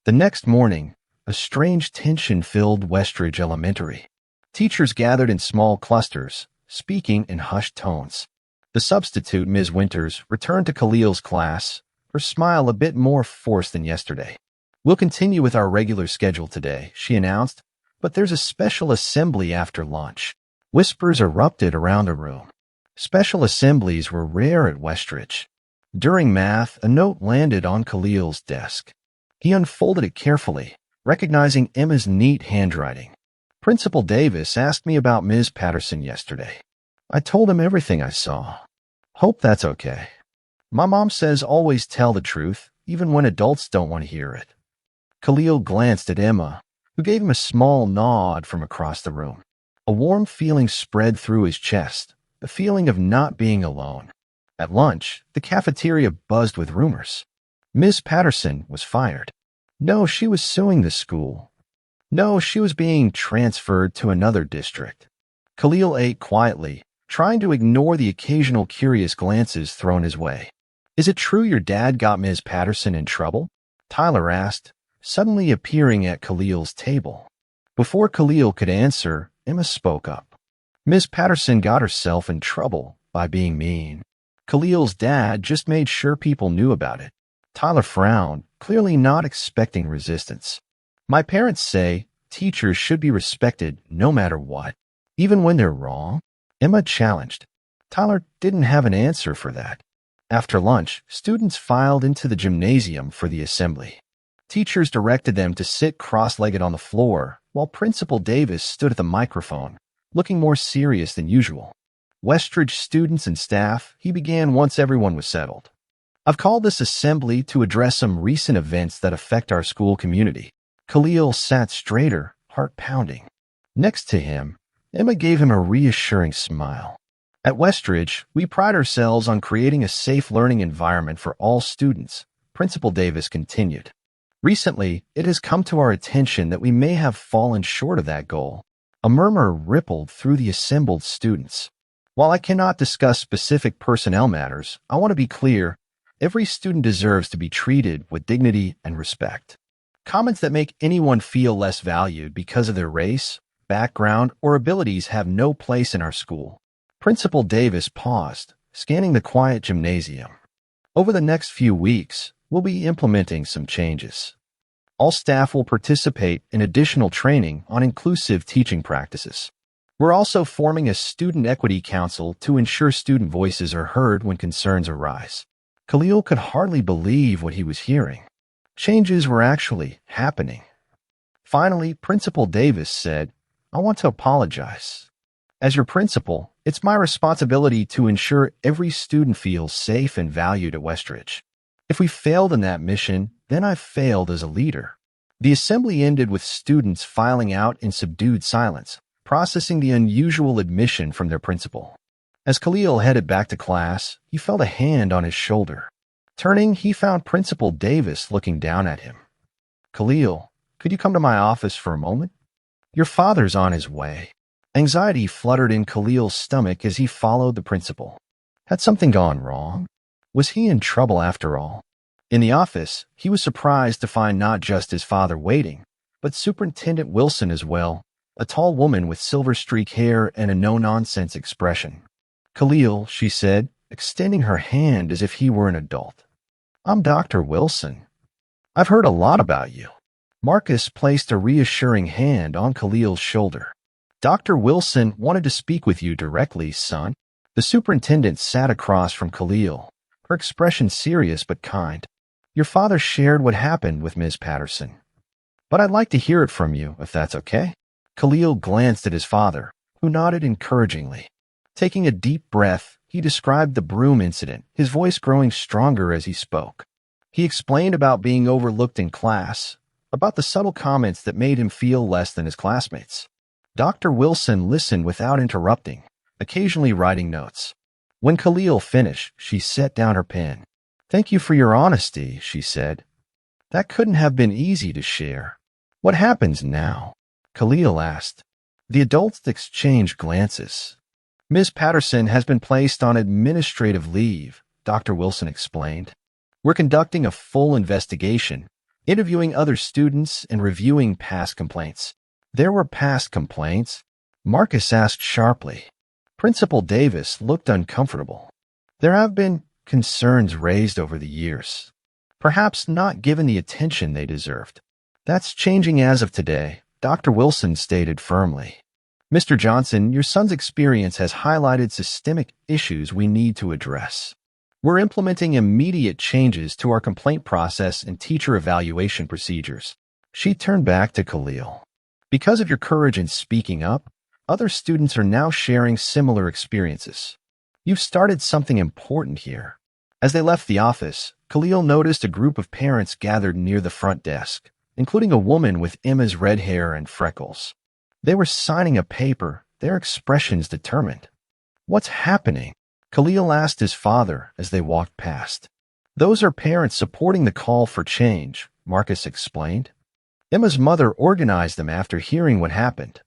The next morning, a strange tension filled Westridge Elementary. Teachers gathered in small clusters, speaking in hushed tones. The substitute, Ms. Winters, returned to Khalil's class, her smile a bit more forced than yesterday. We'll continue with our regular schedule today, she announced, but there's a special assembly after lunch. Whispers erupted around the room. Special assemblies were rare at Westridge. During math, a note landed on Khalil's desk. He unfolded it carefully, recognizing Emma's neat handwriting. Principal Davis asked me about Ms. Patterson yesterday. I told him everything I saw. Hope that's okay. My mom says always tell the truth, even when adults don't want to hear it. Khalil glanced at Emma, who gave him a small nod from across the room. A warm feeling spread through his chest, the feeling of not being alone. At lunch, the cafeteria buzzed with rumors. Ms. Patterson was fired. No, she was suing the school. No, she was being transferred to another district. Khalil ate quietly, trying to ignore the occasional curious glances thrown his way. Is it true your dad got Ms. Patterson in trouble? Tyler asked, suddenly appearing at Khalil's table. Before Khalil could answer, Emma spoke up. Ms. Patterson got herself in trouble by being mean. Khalil's dad just made sure people knew about it. Tyler frowned, clearly not expecting resistance. My parents say teachers should be respected no matter what, even when they're wrong. Emma challenged. Tyler didn't have an answer for that. After lunch, students filed into the gymnasium for the assembly. Teachers directed them to sit cross-legged on the floor, while Principal Davis stood at the microphone, looking more serious than usual. Westridge students and staff, he began once everyone was settled. I've called this assembly to address some recent events that affect our school community. Khalil sat straighter, heart pounding. Next to him, Emma gave him a reassuring smile. At Westridge, we pride ourselves on creating a safe learning environment for all students, Principal Davis continued. Recently, it has come to our attention that we may have fallen short of that goal. A murmur rippled through the assembled students. While I cannot discuss specific personnel matters, I want to be clear, every student deserves to be treated with dignity and respect. Comments that make anyone feel less valued because of their race, background, or abilities have no place in our school. Principal Davis paused, scanning the quiet gymnasium. Over the next few weeks, we'll be implementing some changes. All staff will participate in additional training on inclusive teaching practices. We're also forming a student equity council to ensure student voices are heard when concerns arise. Khalil could hardly believe what he was hearing. Changes were actually happening. Finally, Principal Davis said, I want to apologize. As your principal, it's my responsibility to ensure every student feels safe and valued at Westridge. If we failed in that mission, then I've failed as a leader. The assembly ended with students filing out in subdued silence, processing the unusual admission from their principal. As Khalil headed back to class, he felt a hand on his shoulder. Turning, he found Principal Davis looking down at him. Khalil, could you come to my office for a moment? Your father's on his way. Anxiety fluttered in Khalil's stomach as he followed the principal. Had something gone wrong? Was he in trouble after all? In the office, he was surprised to find not just his father waiting, but Superintendent Wilson as well, a tall woman with silver-streaked hair and a no-nonsense expression. Khalil, she said, extending her hand as if he were an adult. I'm Dr. Wilson. I've heard a lot about you. Marcus placed a reassuring hand on Khalil's shoulder. Dr. Wilson wanted to speak with you directly, son. The superintendent sat across from Khalil, her expression serious but kind. Your father shared what happened with Ms. Patterson. But I'd like to hear it from you, if that's okay. Khalil glanced at his father, who nodded encouragingly. Taking a deep breath, he described the broom incident, his voice growing stronger as he spoke. He explained about being overlooked in class, about the subtle comments that made him feel less than his classmates. Dr. Wilson listened without interrupting, occasionally writing notes. When Khalil finished, she set down her pen. Thank you for your honesty, she said. That couldn't have been easy to share. What happens now? Khalil asked. The adults exchanged glances. Ms. Patterson has been placed on administrative leave, Dr. Wilson explained. We're conducting a full investigation, interviewing other students and reviewing past complaints. There were past complaints? Marcus asked sharply. Principal Davis looked uncomfortable. There have been concerns raised over the years, perhaps not given the attention they deserved. That's changing as of today, Dr. Wilson stated firmly. Mr. Johnson, your son's experience has highlighted systemic issues we need to address. We're implementing immediate changes to our complaint process and teacher evaluation procedures. She turned back to Khalil. Because of your courage in speaking up, other students are now sharing similar experiences. You've started something important here. As they left the office, Khalil noticed a group of parents gathered near the front desk, including a woman with Emma's red hair and freckles. They were signing a paper, their expressions determined. What's happening? Khalil asked his father as they walked past. Those are parents supporting the call for change, Marcus explained. Emma's mother organized them after hearing what happened.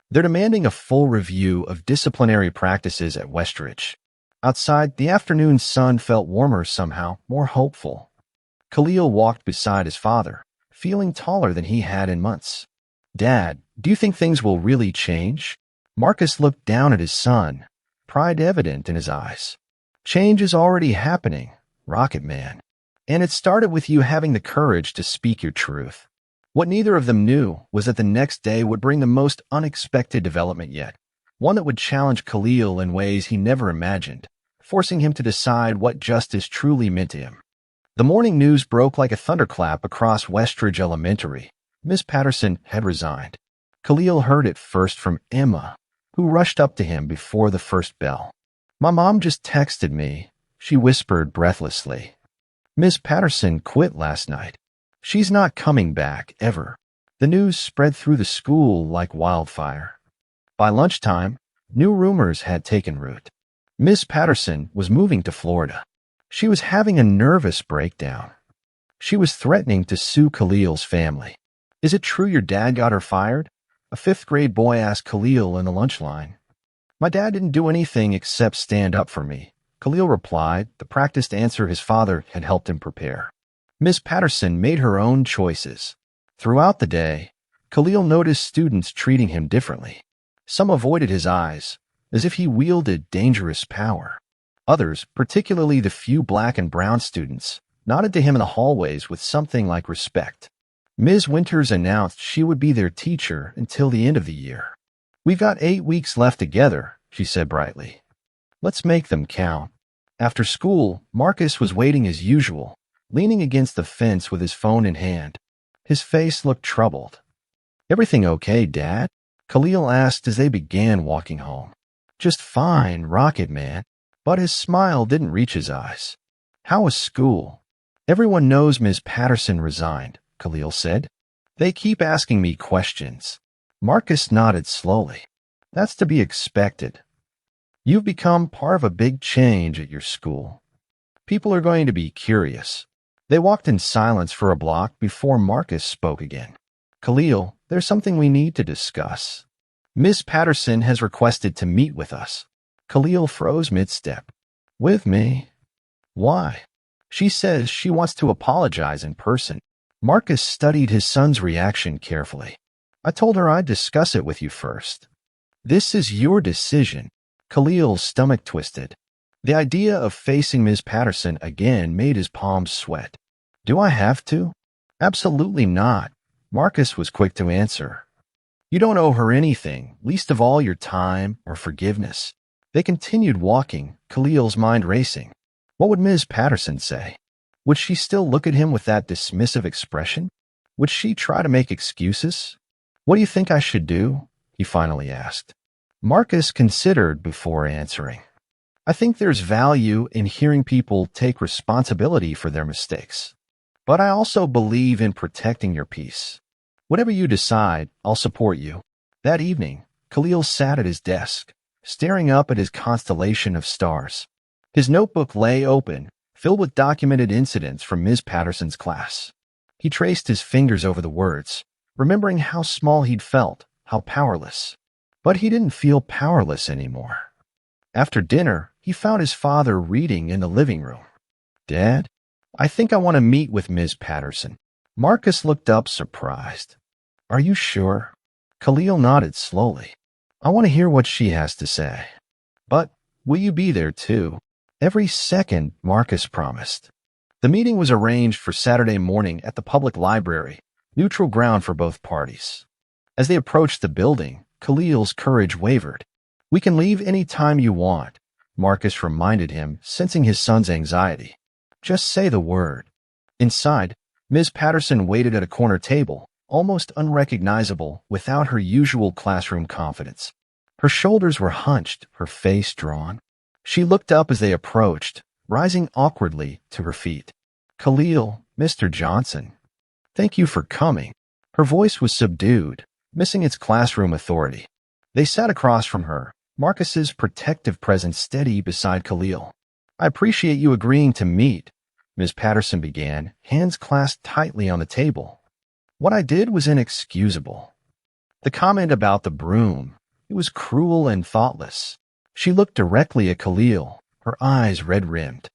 They're demanding a full review of disciplinary practices at Westridge. Outside, the afternoon sun felt warmer somehow, more hopeful. Khalil walked beside his father, feeling taller than he had in months. Dad, do you think things will really change? Marcus looked down at his son, pride evident in his eyes. Change is already happening, Rocket Man. And it started with you having the courage to speak your truth. What neither of them knew was that the next day would bring the most unexpected development yet, one that would challenge Khalil in ways he never imagined, forcing him to decide what justice truly meant to him. The morning news broke like a thunderclap across Westridge Elementary. Miss Patterson had resigned. Khalil heard it first from Emma, who rushed up to him before the first bell. My mom just texted me, she whispered breathlessly. Miss Patterson quit last night. She's not coming back, ever. The news spread through the school like wildfire. By lunchtime, new rumors had taken root. Miss Patterson was moving to Florida. She was having a nervous breakdown. She was threatening to sue Khalil's family. Is it true your dad got her fired? A fifth-grade boy asked Khalil in the lunch line. My dad didn't do anything except stand up for me, Khalil replied, the practiced answer his father had helped him prepare. Miss Patterson made her own choices. Throughout the day, Khalil noticed students treating him differently. Some avoided his eyes, as if he wielded dangerous power. Others, particularly the few black and brown students, nodded to him in the hallways with something like respect. Ms. Winters announced she would be their teacher until the end of the year. We've got 8 weeks left together, she said brightly. Let's make them count. After school, Marcus was waiting as usual, leaning against the fence with his phone in hand. His face looked troubled. Everything okay, Dad? Khalil asked as they began walking home. Just fine, Rocket Man. But his smile didn't reach his eyes. How was school? Everyone knows Ms. Patterson resigned, Khalil said. They keep asking me questions. Marcus nodded slowly. That's to be expected. You've become part of a big change at your school. People are going to be curious. They walked in silence for a block before Marcus spoke again. Khalil, there's something we need to discuss. Miss Patterson has requested to meet with us. Khalil froze mid-step. With me? Why? She says she wants to apologize in person. Marcus studied his son's reaction carefully. I told her I'd discuss it with you first. This is your decision. Khalil's stomach twisted. The idea of facing Ms. Patterson again made his palms sweat. Do I have to? Absolutely not. Marcus was quick to answer. You don't owe her anything, least of all your time or forgiveness. They continued walking, Khalil's mind racing. What would Ms. Patterson say? Would she still look at him with that dismissive expression? Would she try to make excuses? What do you think I should do? He finally asked. Marcus considered before answering. I think there's value in hearing people take responsibility for their mistakes. But I also believe in protecting your peace. Whatever you decide, I'll support you. That evening, Khalil sat at his desk, staring up at his constellation of stars. His notebook lay open, filled with documented incidents from Ms. Patterson's class. He traced his fingers over the words, remembering how small he'd felt, how powerless. But he didn't feel powerless anymore. After dinner, he found his father reading in the living room. Dad, I think I want to meet with Ms. Patterson. Marcus looked up surprised. Are you sure? Khalil nodded slowly. I want to hear what she has to say. But will you be there too? Every second, Marcus promised. The meeting was arranged for Saturday morning at the public library, neutral ground for both parties. As they approached the building, Khalil's courage wavered. We can leave any time you want, Marcus reminded him, sensing his son's anxiety. Just say the word. Inside, Ms. Patterson waited at a corner table, almost unrecognizable without her usual classroom confidence. Her shoulders were hunched, her face drawn. She looked up as they approached, rising awkwardly to her feet. Khalil, Mr. Johnson. Thank you for coming. Her voice was subdued, missing its classroom authority. They sat across from her, Marcus's protective presence steady beside Khalil. I appreciate you agreeing to meet, Ms. Patterson began, hands clasped tightly on the table. What I did was inexcusable. The comment about the broom, it was cruel and thoughtless. She looked directly at Khalil, her eyes red-rimmed.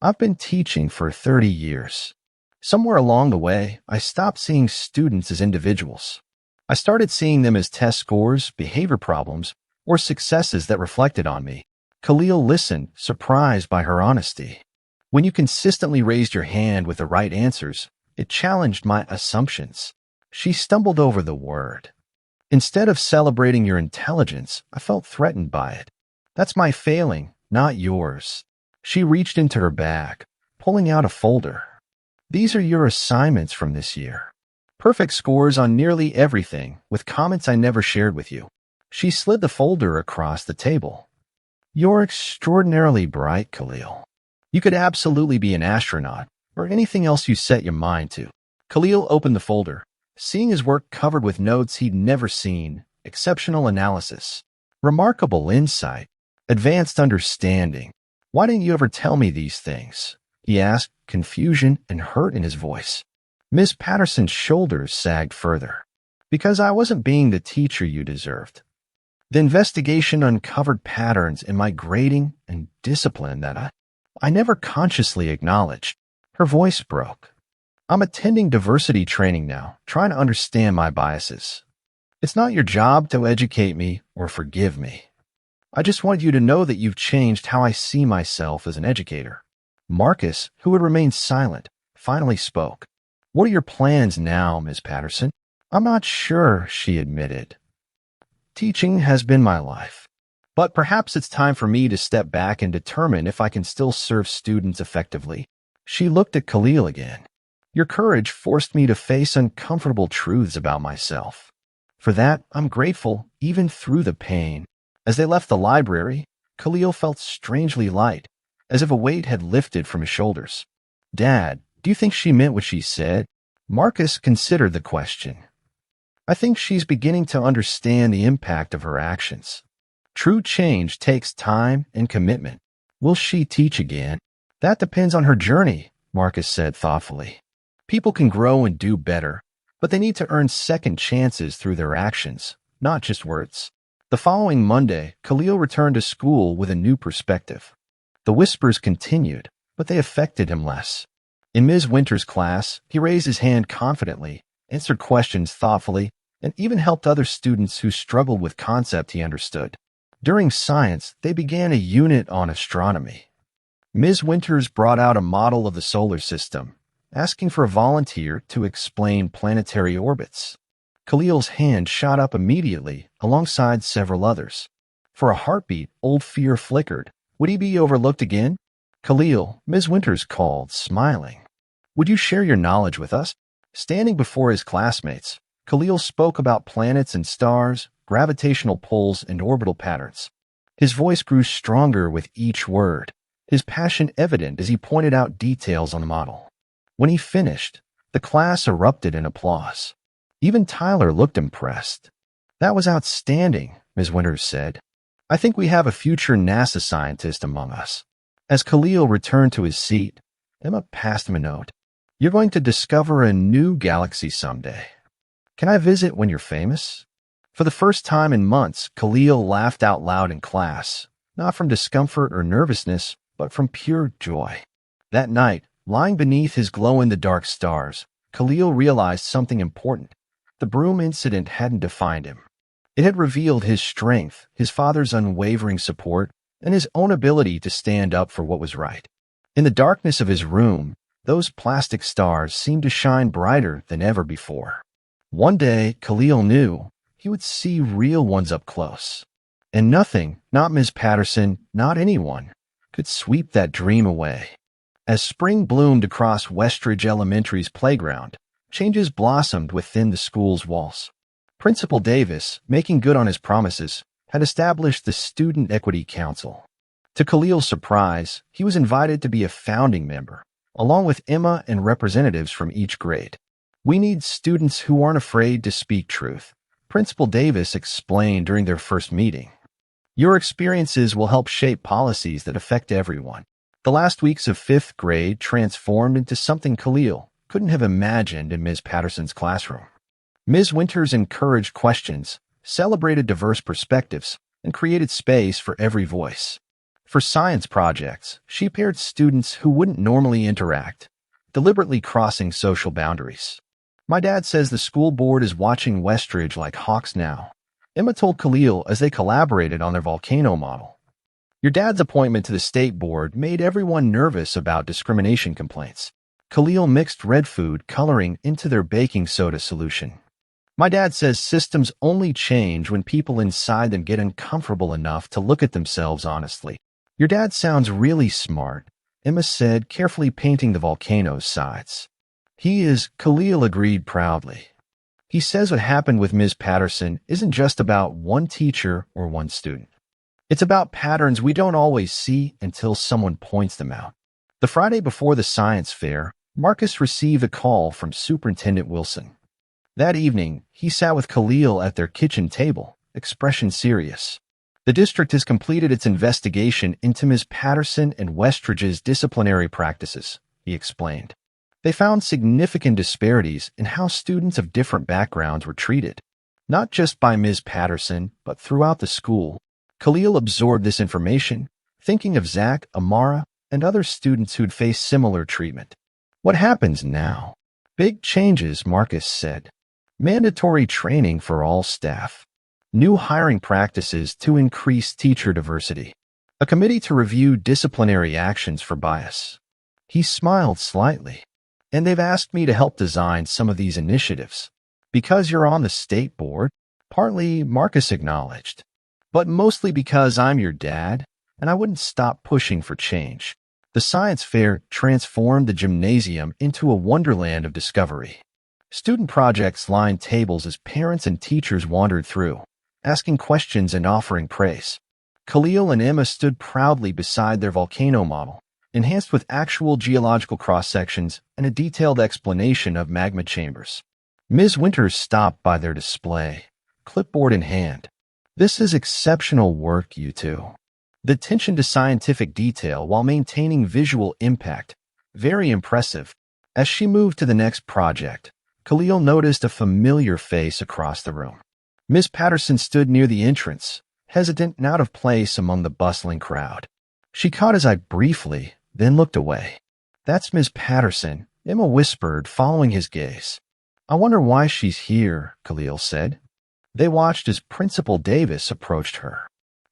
I've been teaching for 30 years. Somewhere along the way, I stopped seeing students as individuals. I started seeing them as test scores, behavior problems, or successes that reflected on me. Khalil listened, surprised by her honesty. When you consistently raised your hand with the right answers, it challenged my assumptions. She stumbled over the word. Instead of celebrating your intelligence, I felt threatened by it. That's my failing, not yours. She reached into her bag, pulling out a folder. These are your assignments from this year. Perfect scores on nearly everything, with comments I never shared with you. She slid the folder across the table. You're extraordinarily bright, Khalil. You could absolutely be an astronaut, or anything else you set your mind to. Khalil opened the folder, seeing his work covered with notes he'd never seen, exceptional analysis, remarkable insight, advanced understanding. Why didn't you ever tell me these things? He asked, confusion and hurt in his voice. Ms. Patterson's shoulders sagged further. Because I wasn't being the teacher you deserved. The investigation uncovered patterns in my grading and discipline that I never consciously acknowledged. Her voice broke. I'm attending diversity training now, trying to understand my biases. It's not your job to educate me or forgive me. I just want you to know that you've changed how I see myself as an educator. Marcus, who had remained silent, finally spoke. What are your plans now, Ms. Patterson? I'm not sure, she admitted. Teaching has been my life. But perhaps it's time for me to step back and determine if I can still serve students effectively. She looked at Khalil again. Your courage forced me to face uncomfortable truths about myself. For that, I'm grateful, even through the pain. As they left the library, Khalil felt strangely light, as if a weight had lifted from his shoulders. Dad, do you think she meant what she said? Marcus considered the question. I think she's beginning to understand the impact of her actions. True change takes time and commitment. Will she teach again? That depends on her journey, Marcus said thoughtfully. People can grow and do better, but they need to earn second chances through their actions, not just words. The following Monday, Khalil returned to school with a new perspective. The whispers continued, but they affected him less. In Ms. Winter's class, he raised his hand confidently, answered questions thoughtfully, and even helped other students who struggled with concepts he understood. During science, they began a unit on astronomy. Ms. Winters brought out a model of the solar system, asking for a volunteer to explain planetary orbits. Khalil's hand shot up immediately, alongside several others. For a heartbeat, old fear flickered. Would he be overlooked again? Khalil, Ms. Winters called, smiling. Would you share your knowledge with us? Standing before his classmates, Khalil spoke about planets and stars, gravitational pulls, and orbital patterns. His voice grew stronger with each word, his passion evident as he pointed out details on the model. When he finished, the class erupted in applause. Even Tyler looked impressed. That was outstanding, Ms. Winters said. I think we have a future NASA scientist among us. As Khalil returned to his seat, Emma passed him a note. You're going to discover a new galaxy someday. Can I visit when you're famous? For the first time in months, Khalil laughed out loud in class, not from discomfort or nervousness, but from pure joy. That night, lying beneath his glow-in-the-dark stars, Khalil realized something important. The broom incident hadn't defined him. It had revealed his strength, his father's unwavering support, and his own ability to stand up for what was right. In the darkness of his room, those plastic stars seemed to shine brighter than ever before. One day, Khalil knew he would see real ones up close. And nothing, not Ms. Patterson, not anyone, could sweep that dream away. As spring bloomed across Westridge Elementary's playground, changes blossomed within the school's walls. Principal Davis, making good on his promises, had established the Student Equity Council. To Khalil's surprise, he was invited to be a founding member, along with Emma and representatives from each grade. We need students who aren't afraid to speak truth, Principal Davis explained during their first meeting. Your experiences will help shape policies that affect everyone. The last weeks of 5th grade transformed into something Khalil couldn't have imagined in Ms. Patterson's classroom. Ms. Winters encouraged questions, celebrated diverse perspectives, and created space for every voice. For science projects, she paired students who wouldn't normally interact, deliberately crossing social boundaries. My dad says the school board is watching Westridge like hawks now, Emma told Khalil as they collaborated on their volcano model. Your dad's appointment to the state board made everyone nervous about discrimination complaints. Khalil mixed red food coloring into their baking soda solution. My dad says systems only change when people inside them get uncomfortable enough to look at themselves honestly. Your dad sounds really smart, Emma said, carefully painting the volcano's sides. He is, Khalil agreed proudly. He says what happened with Ms. Patterson isn't just about one teacher or one student. It's about patterns we don't always see until someone points them out. The Friday before the science fair, Marcus received a call from Superintendent Wilson. That evening, he sat with Khalil at their kitchen table, expression serious. The district has completed its investigation into Ms. Patterson and Westridge's disciplinary practices, he explained. They found significant disparities in how students of different backgrounds were treated, not just by Ms. Patterson, but throughout the school. Khalil absorbed this information, thinking of Zach, Amara, and other students who'd faced similar treatment. What happens now? Big changes, Marcus said. Mandatory training for all staff. New hiring practices to increase teacher diversity. A committee to review disciplinary actions for bias. He smiled slightly. And they've asked me to help design some of these initiatives. Because you're on the state board, partly, Marcus acknowledged. But mostly because I'm your dad, and I wouldn't stop pushing for change. The science fair transformed the gymnasium into a wonderland of discovery. Student projects lined tables as parents and teachers wandered through, asking questions and offering praise. Khalil and Emma stood proudly beside their volcano model, enhanced with actual geological cross-sections and a detailed explanation of magma chambers. Ms. Winters stopped by their display, clipboard in hand. This is exceptional work, you two. The attention to scientific detail while maintaining visual impact. Very impressive. As she moved to the next project, Khalil noticed a familiar face across the room. Ms. Patterson stood near the entrance, hesitant and out of place among the bustling crowd. She caught his eye briefly, then looked away. That's Ms. Patterson, Emma whispered, following his gaze. I wonder why she's here, Khalil said. They watched as Principal Davis approached her.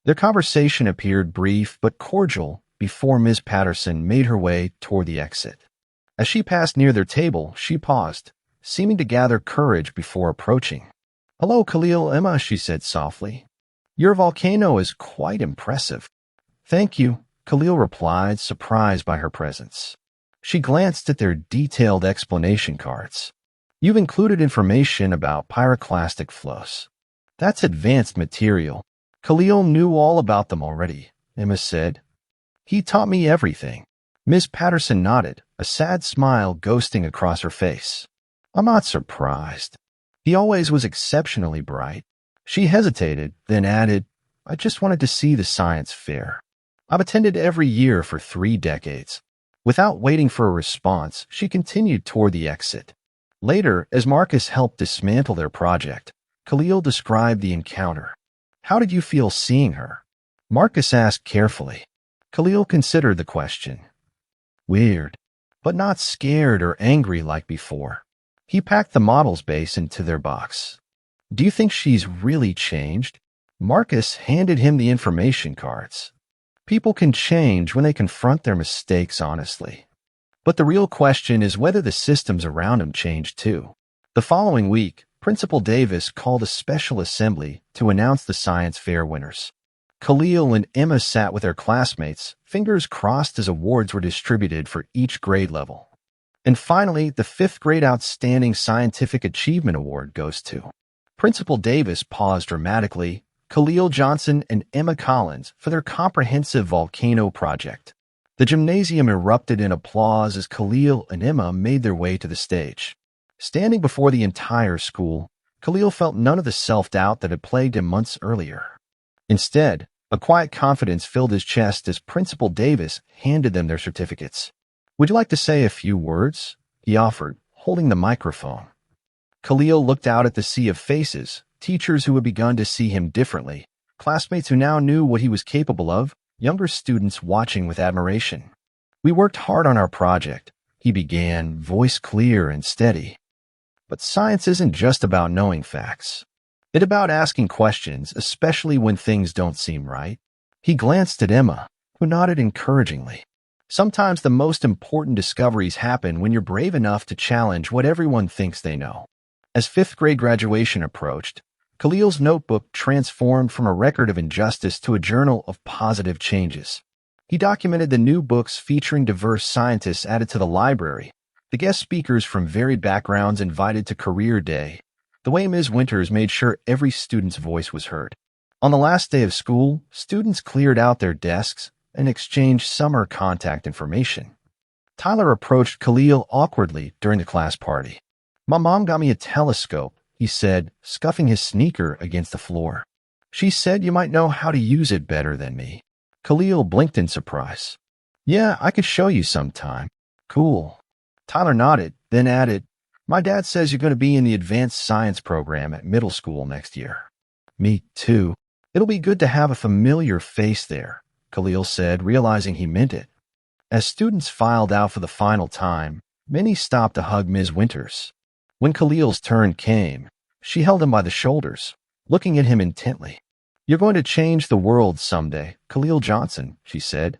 Their conversation appeared brief but cordial before Ms. Patterson made her way toward the exit. As she passed near their table, she paused, seeming to gather courage before approaching. "Hello, Khalil, Emma," she said softly. "Your volcano is quite impressive." "Thank you," Khalil replied, surprised by her presence. She glanced at their detailed explanation cards. "You've included information about pyroclastic flows. That's advanced material." Khalil knew all about them already, Emma said. "He taught me everything." Ms. Patterson nodded, a sad smile ghosting across her face. "I'm not surprised. He always was exceptionally bright." She hesitated, then added, "I just wanted to see the science fair. I've attended every year for 3 decades." Without waiting for a response, she continued toward the exit. Later, as Marcus helped dismantle their project, Khalil described the encounter. "How did you feel seeing her?" Marcus asked carefully. Khalil considered the question. "Weird, but not scared or angry like before." He packed the model's base into their box. "Do you think she's really changed?" Marcus handed him the information cards. People can change when they confront their mistakes honestly. But the real question is whether the systems around them change too. The following week, Principal Davis called a special assembly to announce the science fair winners. Khalil and Emma sat with their classmates, fingers crossed as awards were distributed for each grade level. And finally, the 5th grade Outstanding Scientific Achievement Award goes to. Principal Davis paused dramatically, Khalil Johnson and Emma Collins for their comprehensive volcano project. The gymnasium erupted in applause as Khalil and Emma made their way to the stage. Standing before the entire school, Khalil felt none of the self-doubt that had plagued him months earlier. Instead, a quiet confidence filled his chest as Principal Davis handed them their certificates. "Would you like to say a few words?" he offered, holding the microphone. Khalil looked out at the sea of faces, teachers who had begun to see him differently, classmates who now knew what he was capable of, younger students watching with admiration. "We worked hard on our project," he began, voice clear and steady. "But science isn't just about knowing facts. It's about asking questions, especially when things don't seem right." He glanced at Emma, who nodded encouragingly. "Sometimes the most important discoveries happen when you're brave enough to challenge what everyone thinks they know." As 5th grade graduation approached, Khalil's notebook transformed from a record of injustice to a journal of positive changes. He documented the new books featuring diverse scientists added to the library, the guest speakers from varied backgrounds invited to Career Day, the way Ms. Winters made sure every student's voice was heard. On the last day of school, students cleared out their desks and exchanged summer contact information. Tyler approached Khalil awkwardly during the class party. "My mom got me a telescope," he said, scuffing his sneaker against the floor. "She said you might know how to use it better than me." Khalil blinked in surprise. "Yeah, I could show you sometime." "Cool." Tyler nodded, then added, "My dad says you're going to be in the advanced science program at middle school next year." "Me too." "It'll be good to have a familiar face there," Khalil said, realizing he meant it. As students filed out for the final time, many stopped to hug Ms. Winters. When Khalil's turn came, she held him by the shoulders, looking at him intently. "You're going to change the world someday, Khalil Johnson," she said.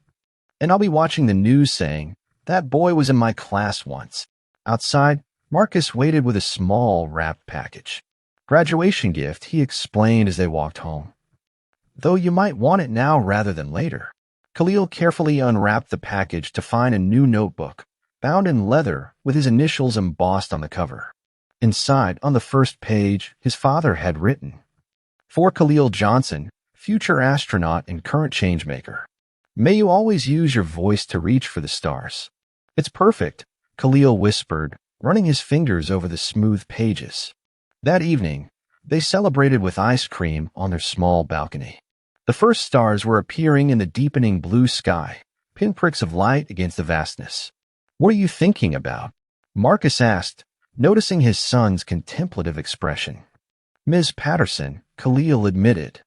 "And I'll be watching the news saying, 'That boy was in my class once.'" Outside, Marcus waited with a small wrapped package. "Graduation gift," he explained as they walked home. "Though you might want it now rather than later." Khalil carefully unwrapped the package to find a new notebook, bound in leather with his initials embossed on the cover. Inside, on the first page, his father had written, "For Khalil Johnson, future astronaut and current changemaker. May you always use your voice to reach for the stars." "It's perfect," Khalil whispered, running his fingers over the smooth pages. That evening, they celebrated with ice cream on their small balcony. The first stars were appearing in the deepening blue sky, pinpricks of light against the vastness. "What are you thinking about?" Marcus asked, noticing his son's contemplative expression. "Ms. Patterson," Khalil admitted.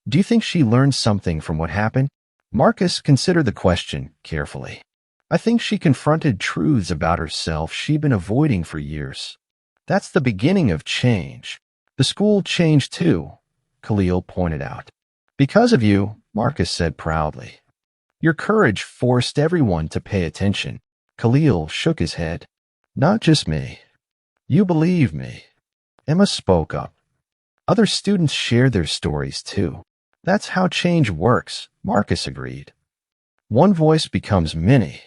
"Do you think she learned something from what happened?" Marcus considered the question carefully. "I think she confronted truths about herself she'd been avoiding for years. That's the beginning of change." "The school changed too," Khalil pointed out. "Because of you," Marcus said proudly. "Your courage forced everyone to pay attention." Khalil shook his head. Not just me. You believe me. Emma spoke up. Other students shared their stories too. That's how change works, Marcus agreed. One voice becomes many,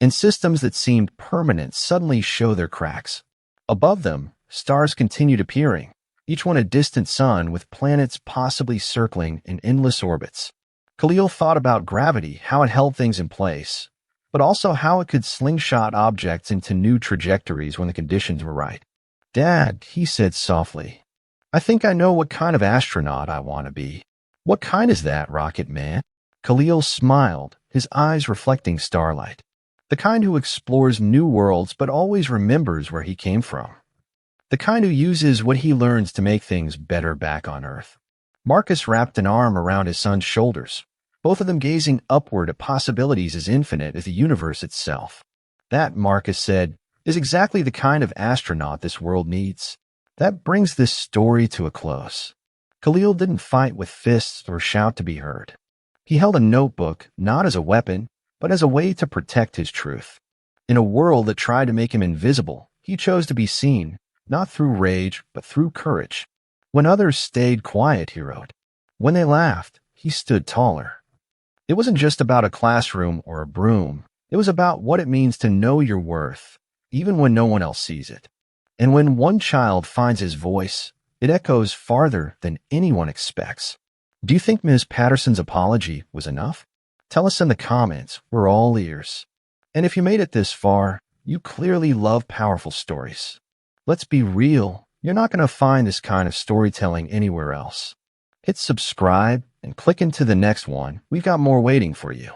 and systems that seemed permanent suddenly show their cracks. Above them, stars continued appearing, each one a distant sun with planets possibly circling in endless orbits. Khalil thought about gravity, how it held things in place, but also how it could slingshot objects into new trajectories when the conditions were right. Dad, he said softly, I think I know what kind of astronaut I want to be. What kind is that, Rocket Man? Khalil smiled, his eyes reflecting starlight. The kind who explores new worlds but always remembers where he came from. The kind who uses what he learns to make things better back on Earth. Marcus wrapped an arm around his son's shoulders, both of them gazing upward at possibilities as infinite as the universe itself. That, Marcus said, is exactly the kind of astronaut this world needs. That brings this story to a close. Khalil didn't fight with fists or shout to be heard. He held a notebook, not as a weapon, but as a way to protect his truth. In a world that tried to make him invisible, he chose to be seen, not through rage, but through courage. When others stayed quiet, he wrote. When they laughed, he stood taller. It wasn't just about a classroom or a broom. It was about what it means to know your worth, even when no one else sees it. And when one child finds his voice, it echoes farther than anyone expects. Do you think Ms. Patterson's apology was enough? Tell us in the comments. We're all ears. And if you made it this far, you clearly love powerful stories. Let's be real. You're not going to find this kind of storytelling anywhere else. Hit subscribe and click into the next one. We've got more waiting for you.